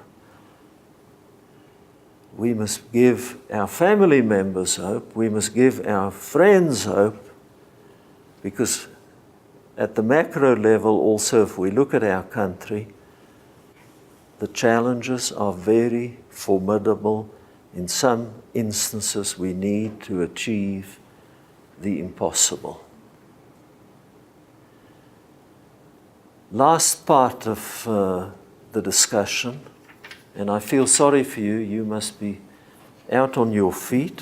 We must give our family members hope. We must give our friends hope, because at the macro level also, if we look at our country, the challenges are very formidable. In some instances, we need to achieve the impossible. Last part of the discussion, and I feel sorry for you, you must be out on your feet.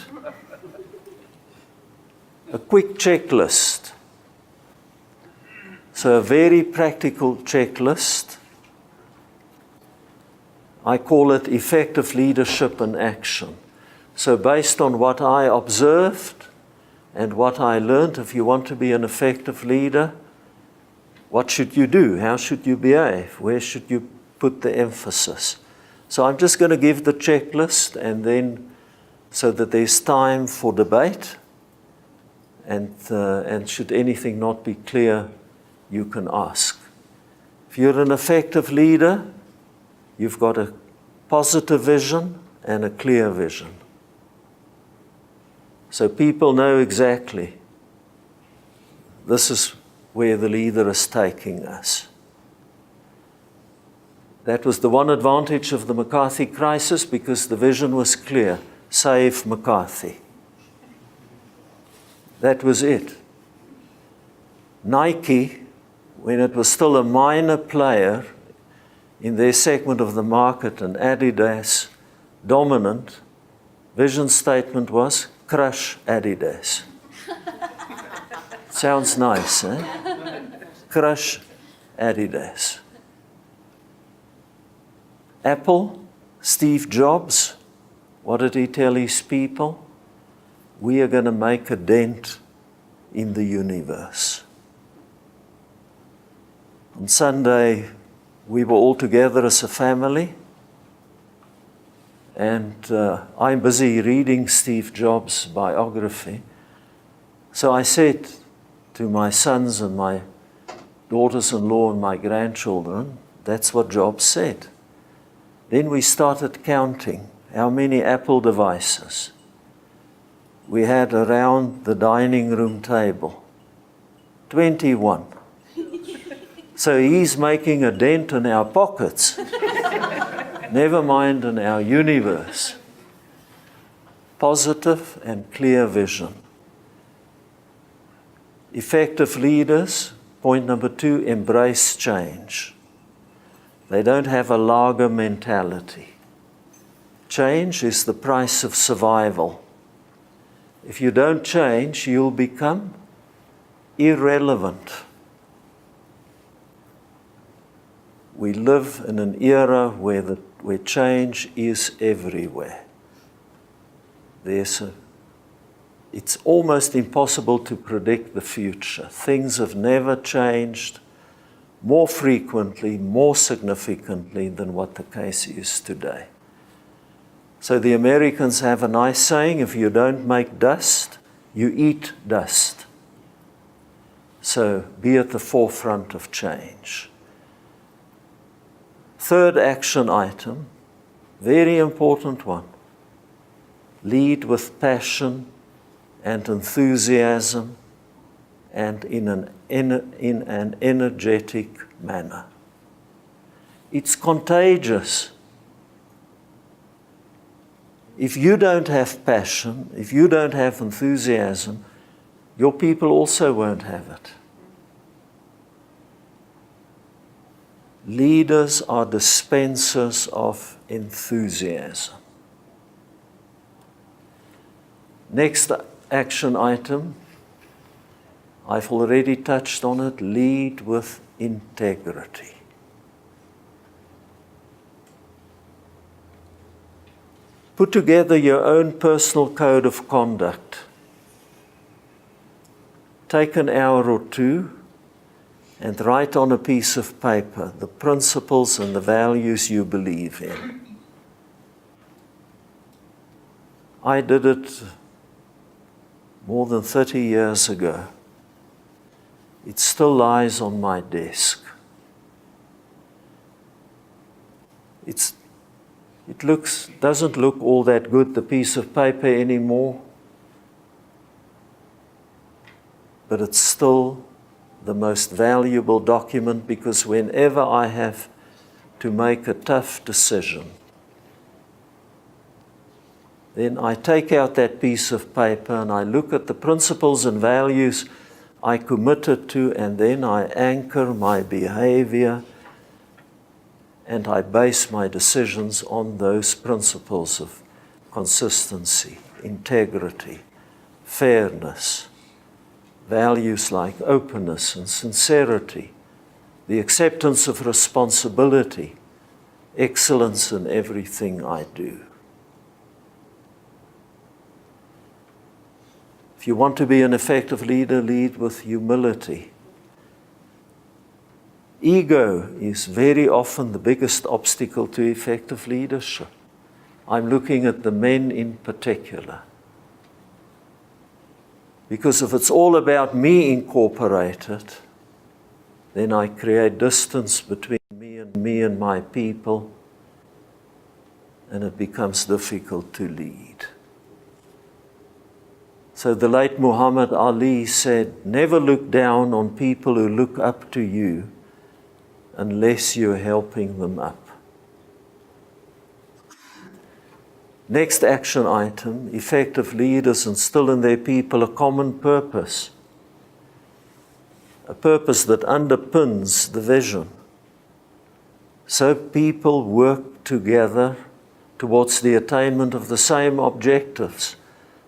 A quick checklist. So a very practical checklist. I call it effective leadership in action. So based on what I observed, And what I learned, if you want to be an effective leader, what should you do? How should you behave? Where should you put the emphasis? So I'm just going to give the checklist, and then so that there's time for debate, and should anything not be clear, you can ask. If you're an effective leader, you've got a positive vision and a clear vision. So people know exactly this is where the leader is taking us. That was the one advantage of the McCarthy crisis, because the vision was clear: save McCarthy. That was it. Nike, when it was still a minor player in their segment of the market, and Adidas dominant, vision statement was crush Adidas. Sounds nice, eh? Crush Adidas. Apple, Steve Jobs, what did he tell his people? We are going to make a dent in the universe. On Sunday, we were all together as a family, and I'm busy reading Steve Jobs' biography. So I said to my sons and my daughters-in-law and my grandchildren, that's what Jobs said. Then we started counting how many Apple devices we had around the dining room table. 21. So he's making a dent in our pockets, never mind in our universe. Positive and clear vision. Effective leaders, point number 2, embrace change. They don't have a lager mentality. Change is the price of survival. If you don't change, you'll become irrelevant. We live in an era where change is everywhere. It's almost impossible to predict the future. Things have never changed more frequently, more significantly than what the case is today. So the Americans have a nice saying: if you don't make dust, you eat dust. So be at the forefront of change. Third action item, very important one. Lead with passion and enthusiasm and in an energetic manner. It's contagious. If you don't have passion, if you don't have enthusiasm, your people also won't have it. Leaders are dispensers of enthusiasm. Next action item, I've already touched on it: lead with integrity. Put together your own personal code of conduct. Take an hour or two and write on a piece of paper the principles and the values you believe in. I did it more than 30 years ago. It still lies on my desk. It doesn't look all that good, the piece of paper, anymore, but it's still the most valuable document, because whenever I have to make a tough decision, then I take out that piece of paper and I look at the principles and values I committed to, and then I anchor my behavior and I base my decisions on those principles of consistency, integrity, fairness, values like openness and sincerity, the acceptance of responsibility, excellence in everything I do. If If you want to be an effective leader, lead with humility. Ego is very often the biggest obstacle to effective leadership. I'm looking at the men in particular. Because if it's all about me incorporated, then I create distance between me and my people, and it becomes difficult to lead. So the late Muhammad Ali said, never look down on people who look up to you unless you're helping them up. Next action item, effective leaders instill in their people a common purpose. A purpose that underpins the vision. So people work together towards the attainment of the same objectives.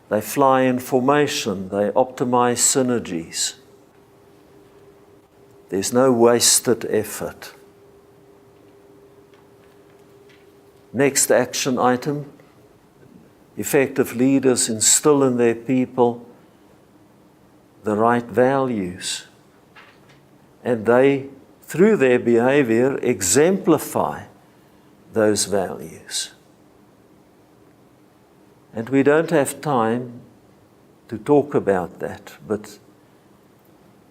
They fly in formation, they optimize synergies. There's no wasted effort. Next action item, effective leaders instill in their people the right values. And they, through their behavior, exemplify those values. And we don't have time to talk about that, but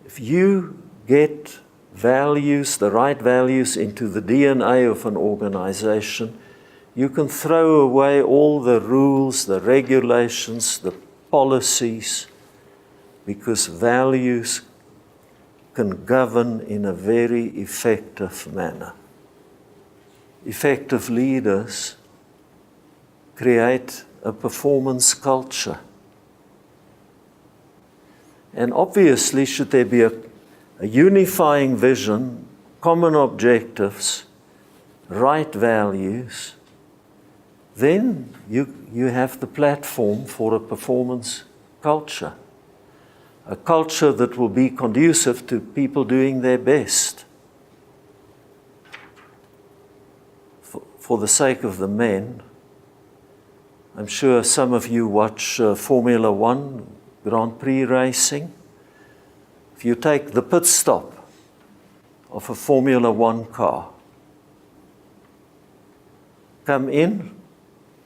if you get values, the right values into the DNA of an organization, you can throw away all the rules, the regulations, the policies, because values can govern in a very effective manner. Effective leaders create a performance culture. And obviously, should there be a unifying vision, common objectives, right values, then you have the platform for a performance culture. A culture that will be conducive to people doing their best. For the sake of the men, I'm sure some of you watch Formula 1, Grand Prix racing. If you take the pit stop of a Formula 1 car, come in,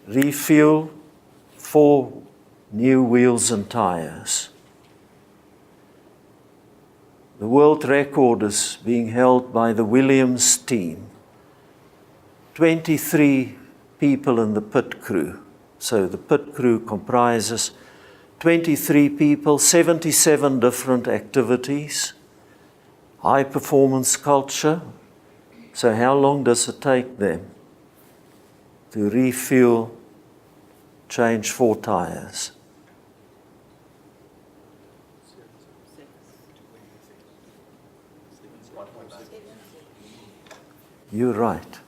refuel, 4 new wheels and tires. The world record is being held by the Williams team. 23 people in the pit crew. So the pit crew comprises 23 people, 77 different activities, high performance culture. So how long does it take them to refuel, change 4 tires? You're right.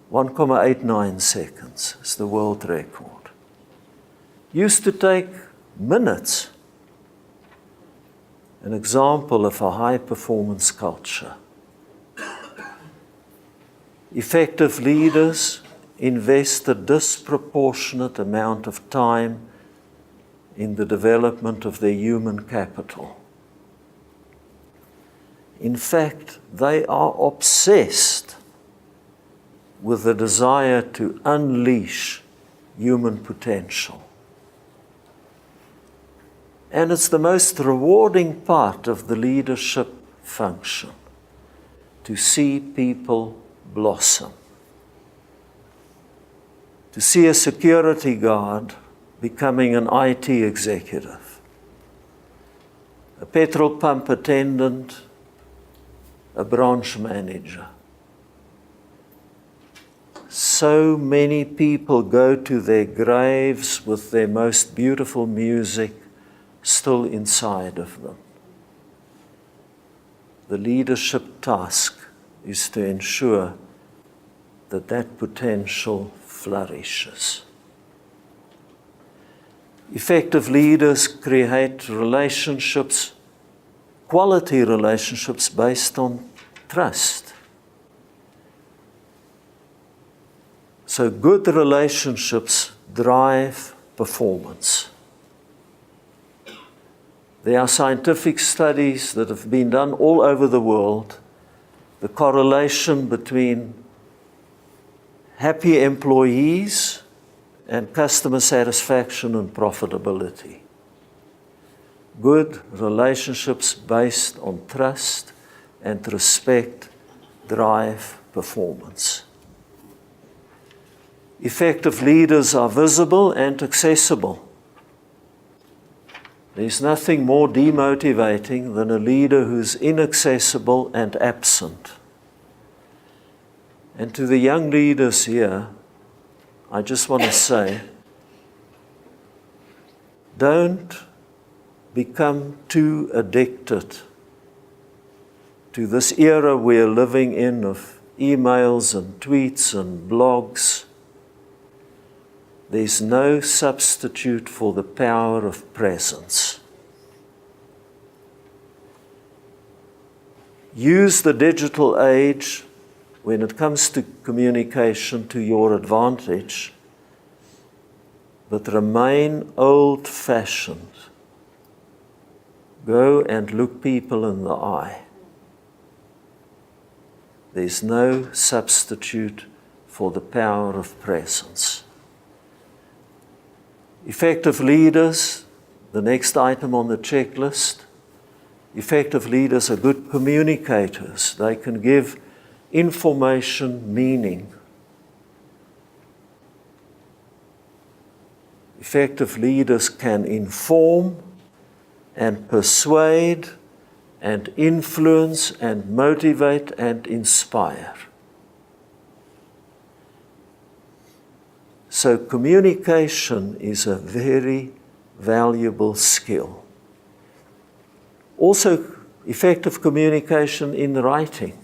1.89 seconds is the world record. Used to take minutes. An example of a high performance culture. Effective leaders invest a disproportionate amount of time in the development of their human capital. In fact, they are obsessed with the desire to unleash human potential. And it's the most rewarding part of the leadership function, to see people blossom. To see a security guard becoming an IT executive, a petrol pump attendant, a branch manager. So many people go to their graves with their most beautiful music still inside of them. The leadership task is to ensure that that potential flourishes. Effective leaders create relationships, quality relationships based on trust. So good relationships drive performance. There are scientific studies that have been done all over the world, the correlation between happy employees and customer satisfaction and profitability. Good relationships based on trust and respect drive performance. Effective leaders are visible and accessible. There's nothing more demotivating than a leader who's inaccessible and absent. And to the young leaders here, I just want to say, don't become too addicted to this era we're living in of emails and tweets and blogs. There's no substitute for the power of presence. Use the digital age when it comes to communication to your advantage, but remain old-fashioned. Go and look people in the eye. There's no substitute for the power of presence. Effective leaders, the next item on the checklist. Effective leaders are good communicators. They can give information meaning. Effective leaders can inform and persuade and influence and motivate and inspire. So communication is a very valuable skill. Also, effective communication in writing.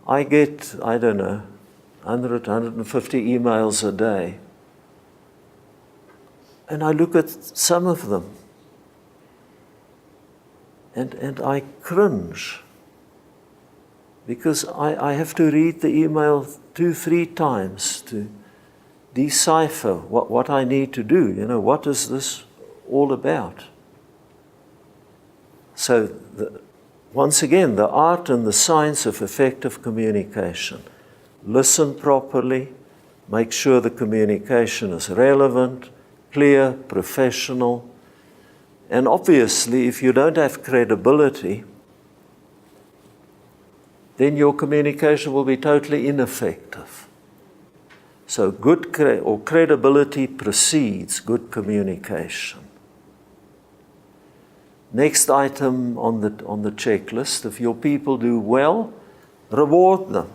I get, 100, 150 emails a day. And I look at some of them. And I cringe. Because I have to read the email 2-3 times to decipher what I need to do. What is this all about? So, once again, the art and the science of effective communication. Listen properly, make sure the communication is relevant, clear, professional. And obviously, if you don't have credibility, then your communication will be totally ineffective. So good credibility precedes good communication. Next item on the checklist, if your people do well, reward them.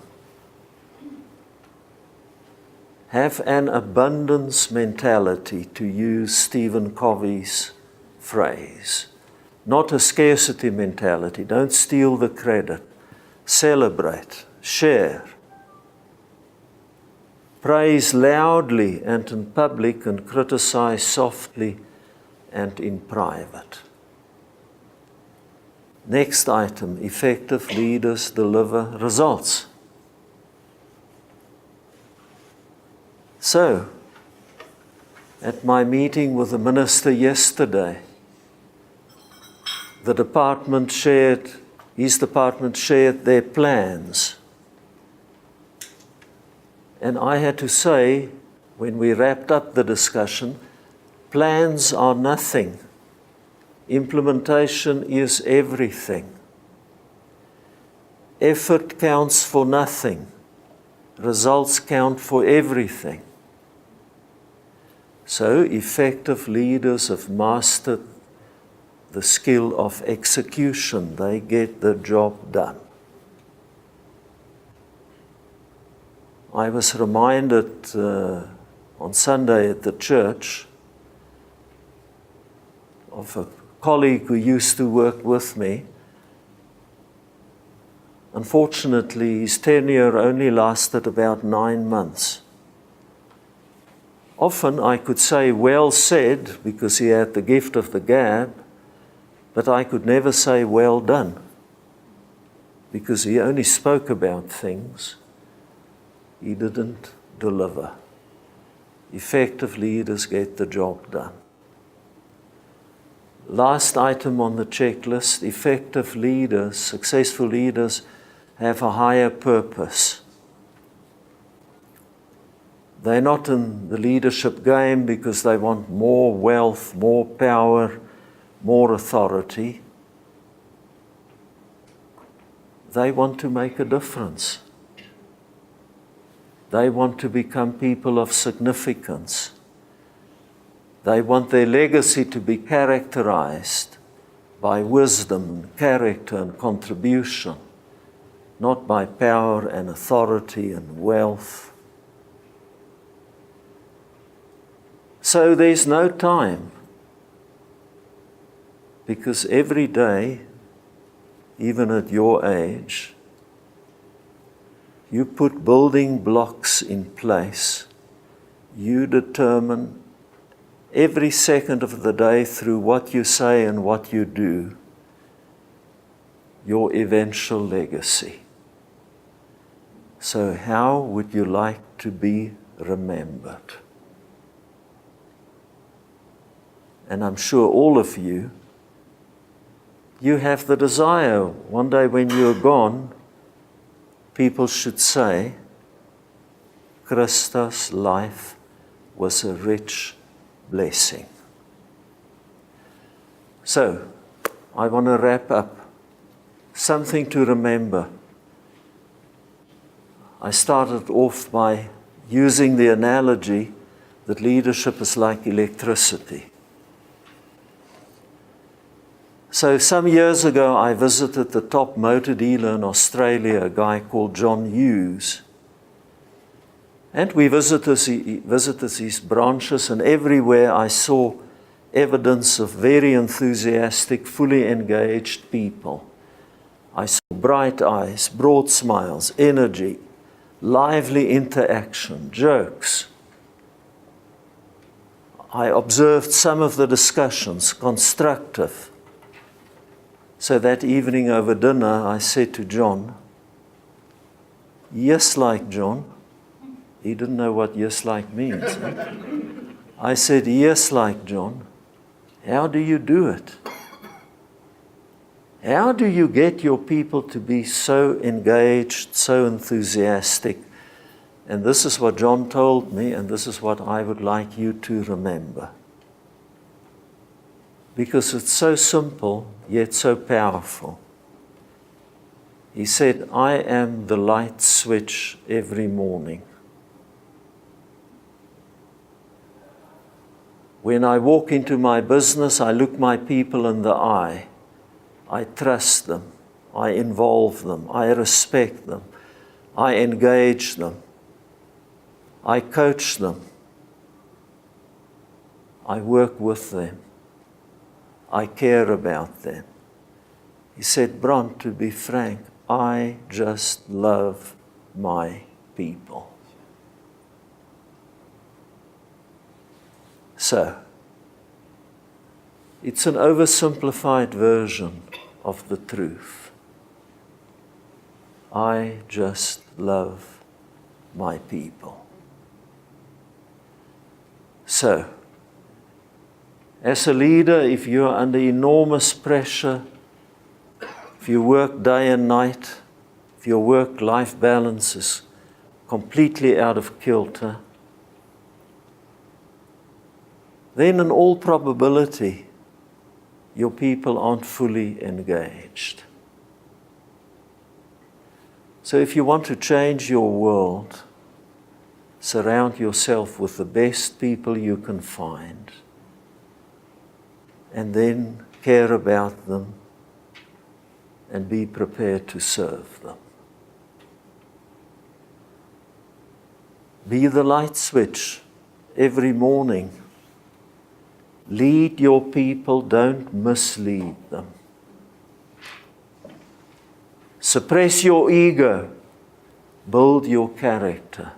Have an abundance mentality, to use Stephen Covey's phrase. Not a scarcity mentality. Don't steal the credit. Celebrate, share. Praise loudly and in public, and criticize softly and in private. Next item, effective leaders deliver results. So, at my meeting with the minister yesterday, his department shared their plans. And I had to say, when we wrapped up the discussion, plans are nothing. Implementation is everything. Effort counts for nothing. Results count for everything. So, effective leaders have mastered the skill of execution. They get the job done. I was reminded on Sunday at the church of a colleague who used to work with me. Unfortunately, his tenure only lasted about 9 months. Often I could say, well said, because he had the gift of the gab, but I could never say, well done, because he only spoke about things. He didn't deliver. Effective leaders get the job done. Last item on the checklist, effective leaders, successful leaders have a higher purpose. They're not in the leadership game because they want more wealth, more power, more authority. They want to make a difference. They want to become people of significance. They want their legacy to be characterized by wisdom and character and contribution, not by power and authority and wealth. So there's no time, because every day, even at your age, you put building blocks in place. You determine every second of the day through what you say and what you do, your eventual legacy. So how would you like to be remembered? And I'm sure all of you have the desire, one day when you're gone, people should say, Christa's life was a rich blessing. So, I want to wrap up. Something to remember. I started off by using the analogy that leadership is like electricity. So some years ago, I visited the top motor dealer in Australia, a guy called John Hughes. And we visited his branches, and everywhere I saw evidence of very enthusiastic, fully engaged people. I saw bright eyes, broad smiles, energy, lively interaction, jokes. I observed some of the discussions, constructive. So that evening over dinner, I said to John, yes, like John. He didn't know what yes, like means. I said, yes, like John. How do you do it? How do you get your people to be so engaged, so enthusiastic? And this is what John told me, and this is what I would like you to remember. Because it's so simple, yet so powerful. He said, I am the light switch every morning. When I walk into my business, I look my people in the eye. I trust them. I involve them. I respect them. I engage them. I coach them. I work with them. I care about them. He said, Brandt, to be frank, I just love my people. So, it's an oversimplified version of the truth. I just love my people. So, as a leader, if you're under enormous pressure, if you work day and night, if your work-life balance is completely out of kilter, then in all probability, your people aren't fully engaged. So if you want to change your world, surround yourself with the best people you can find, and then care about them and be prepared to serve them. Be the light switch every morning. Lead your people, don't mislead them. Suppress your ego, build your character.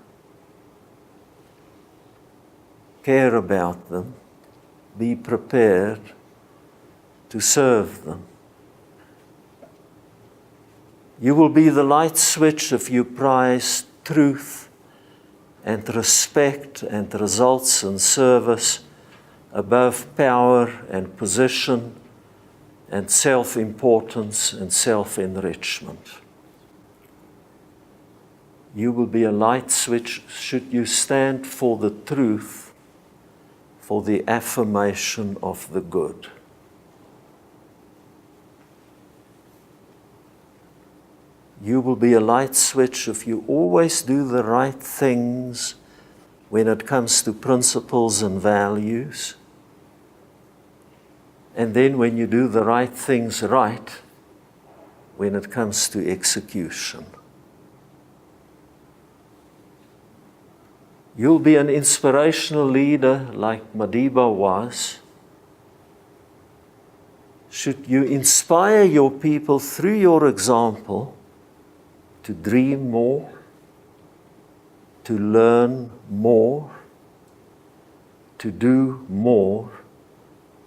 Care about them, be prepared to serve them. You will be the light switch if you prize truth and respect and results and service above power and position and self-importance and self-enrichment. You will be a light switch should you stand for the truth, for the affirmation of the good. You will be a light switch if you always do the right things when it comes to principles and values. And then when you do the right things right, when it comes to execution. You'll be an inspirational leader like Madiba was. Should you inspire your people through your example to dream more, to learn more, to do more,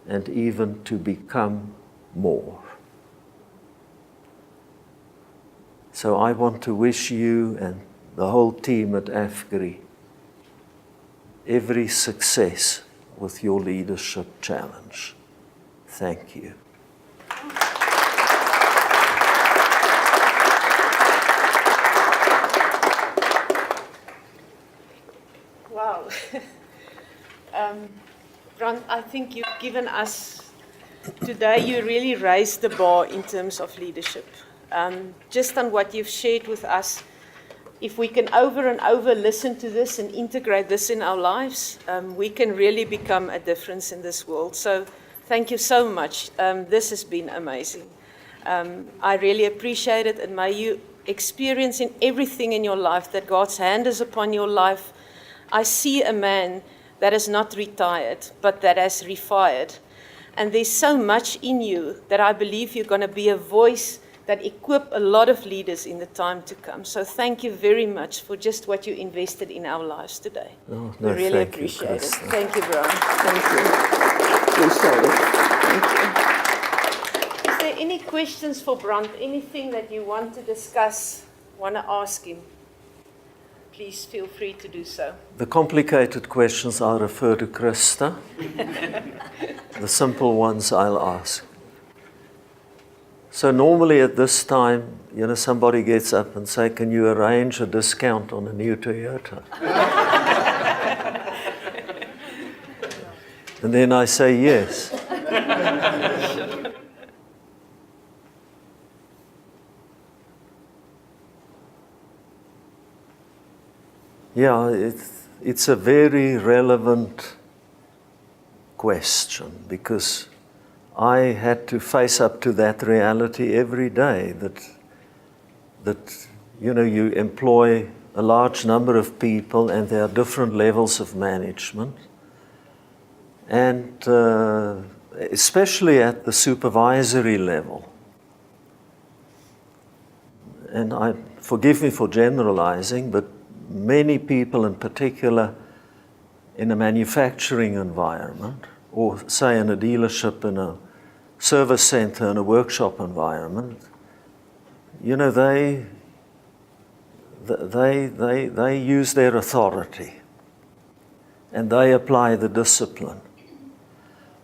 and even to become more. So I want to wish you and the whole team at AFGRI every success with your leadership challenge. Thank you. Wow. Brandt, I think you've given us, today you really raised the bar in terms of leadership. Just on what you've shared with us, if we can over and over listen to this and integrate this in our lives, we can really become a difference in this world. So thank you so much. This has been amazing. I really appreciate it, and may you experience in everything in your life that God's hand is upon your life. I see a man that is not retired, but that has refired. And there's so much in you that I believe you're going to be a voice that equip a lot of leaders in the time to come. So thank you very much for just what you invested in our lives today. Oh, we no, really thank you, appreciate it. Krista. Thank you, Brandt. Thank you. Appreciate it. Thank you. Is there any questions for Brandt? Anything that you want to discuss, want to ask him? Please feel free to do so. The complicated questions I'll refer to Krista. The simple ones I'll ask. So normally at this time, somebody gets up and say, can you arrange a discount on a new Toyota? And then I say yes. Yeah, it's a very relevant question because I had to face up to that reality every day that you employ a large number of people and there are different levels of management. And especially at the supervisory level. And forgive me for generalizing, but many people in particular in a manufacturing environment, or say in a dealership, in a service center, in a workshop environment, they use their authority and they apply the discipline.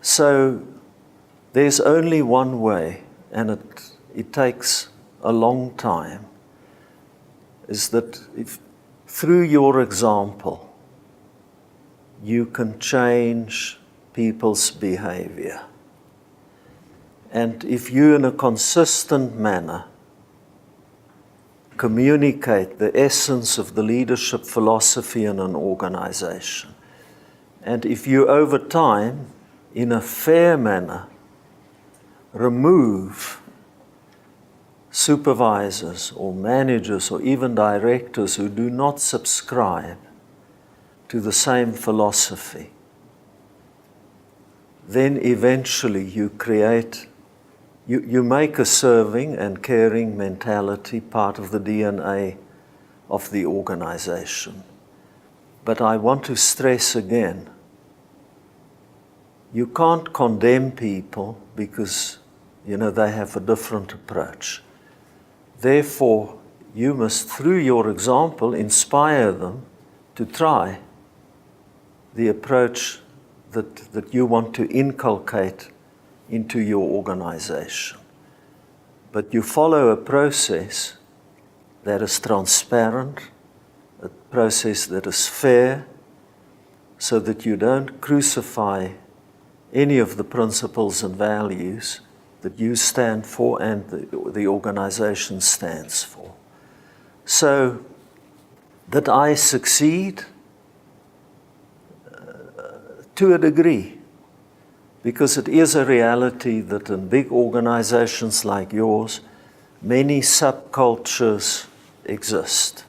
So there's only one way, and it takes a long time, is that if through your example you can change people's behavior. And if you in a consistent manner communicate the essence of the leadership philosophy in an organization, and if you over time, in a fair manner, remove supervisors or managers or even directors who do not subscribe to the same philosophy, then eventually you make a serving and caring mentality part of the DNA of the organization. But I want to stress again, you can't condemn people because, they have a different approach. Therefore, you must, through your example, inspire them to try the approach that you want to inculcate into your organization. But you follow a process that is transparent, a process that is fair, so that you don't crucify any of the principles and values that you stand for and the organization stands for. So that I succeed to a degree, because it is a reality that in big organizations like yours, many subcultures exist.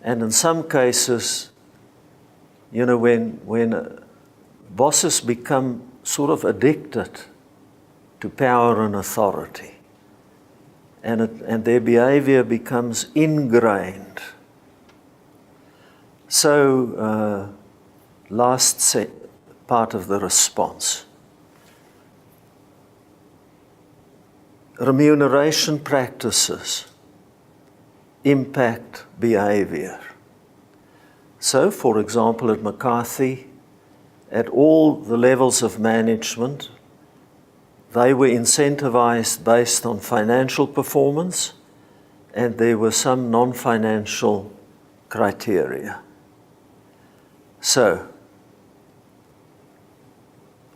And in some cases, you know, when bosses become sort of addicted to power and authority, and their behavior becomes ingrained. So, last part of the response. Remuneration practices impact behavior. So, for example, at McCarthy, at all the levels of management, they were incentivized based on financial performance, and there were some non-financial criteria. So,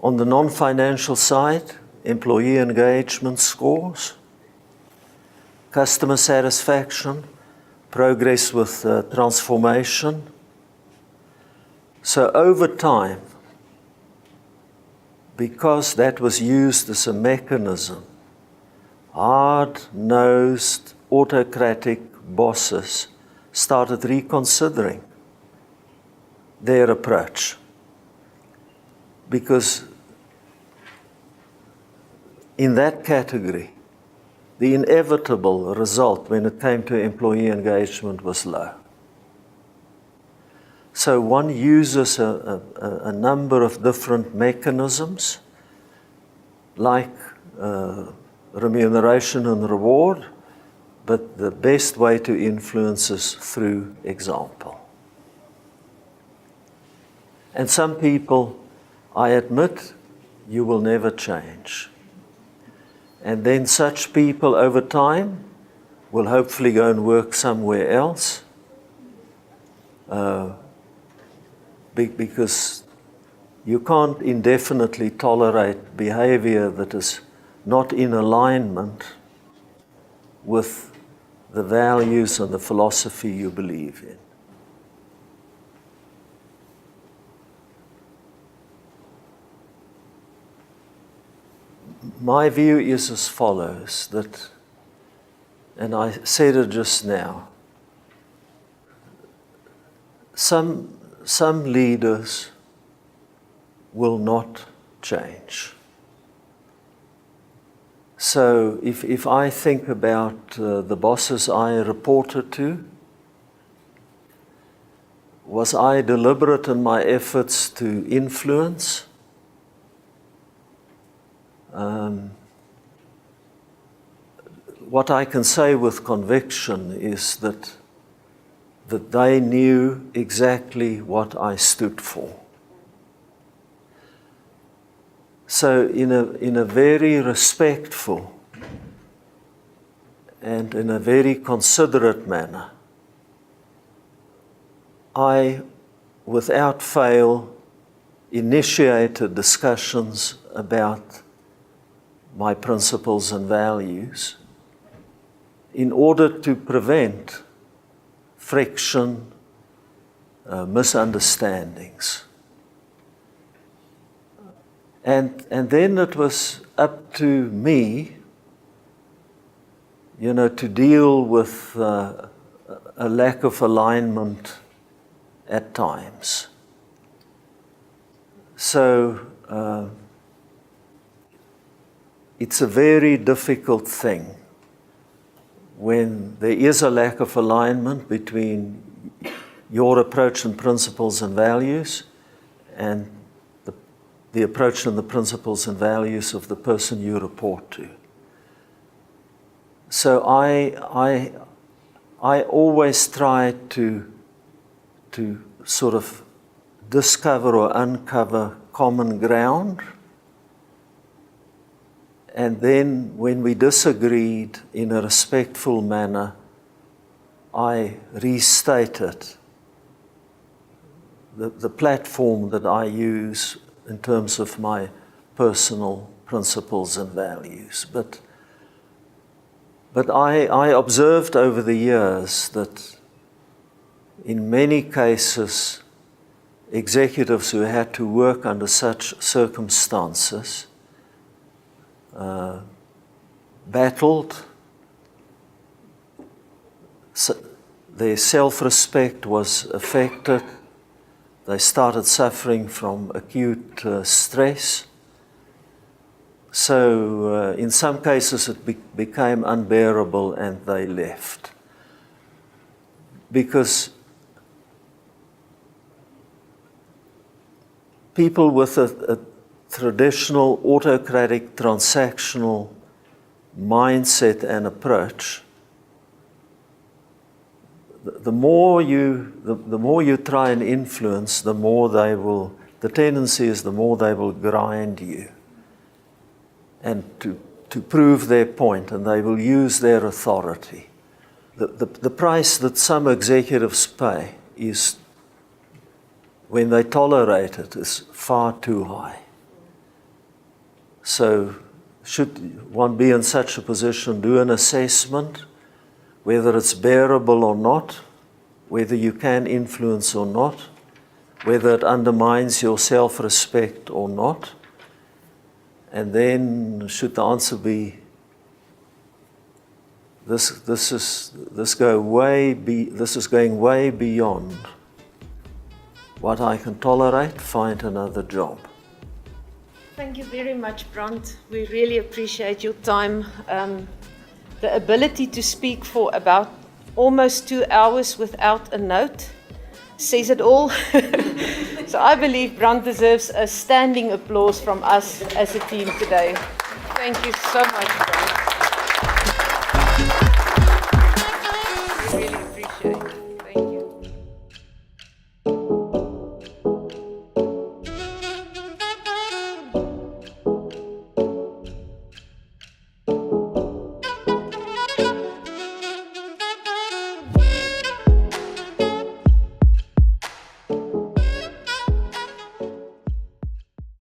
on the non-financial side, employee engagement scores, customer satisfaction, progress with transformation. So over time, because that was used as a mechanism, hard-nosed, autocratic bosses started reconsidering their approach. Because in that category, the inevitable result when it came to employee engagement was low. So one uses a number of different mechanisms, like remuneration and reward, but the best way to influence is through example. And some people, I admit, you will never change. And then such people over time will hopefully go and work somewhere else, because you can't indefinitely tolerate behavior that is not in alignment with the values and the philosophy you believe in. My view is as follows, that, and I said it just now, some leaders will not change. So if I think about the bosses I reported to, was I deliberate in my efforts to influence? What I can say with conviction is that they knew exactly what I stood for. So in a very respectful and in a very considerate manner, I, without fail, initiated discussions about my principles and values in order to prevent friction, misunderstandings. And then it was up to me, you know, to deal with a lack of alignment at times. So it's a very difficult thing when there is a lack of alignment between your approach and principles and values and the approach and the principles and values of the person you report to. So I always try to sort of discover or uncover common ground And then when we disagreed in a respectful manner, I restated the platform that I use in terms of my personal principles and values. But I observed over the years that in many cases, executives who had to work under such circumstances battled. Their self-respect was affected. They started suffering from acute stress. So in some cases it became unbearable and they left. Because people with a traditional autocratic transactional mindset and approach, the more you try and influence, the tendency is the more they will grind you and to prove their point, and they will use their authority. The price that some executives pay is, when they tolerate it, is far too high. So should one be in such a position, do an assessment, whether it's bearable or not, whether you can influence or not, whether it undermines your self-respect or not. And then should the answer be, this is going way beyond what I can tolerate, find another job. Thank you very much, Brandt. We really appreciate your time. The ability to speak for about almost 2 hours without a note says it all. So I believe Brandt deserves a standing applause from us as a team today. Thank you so much, Brandt.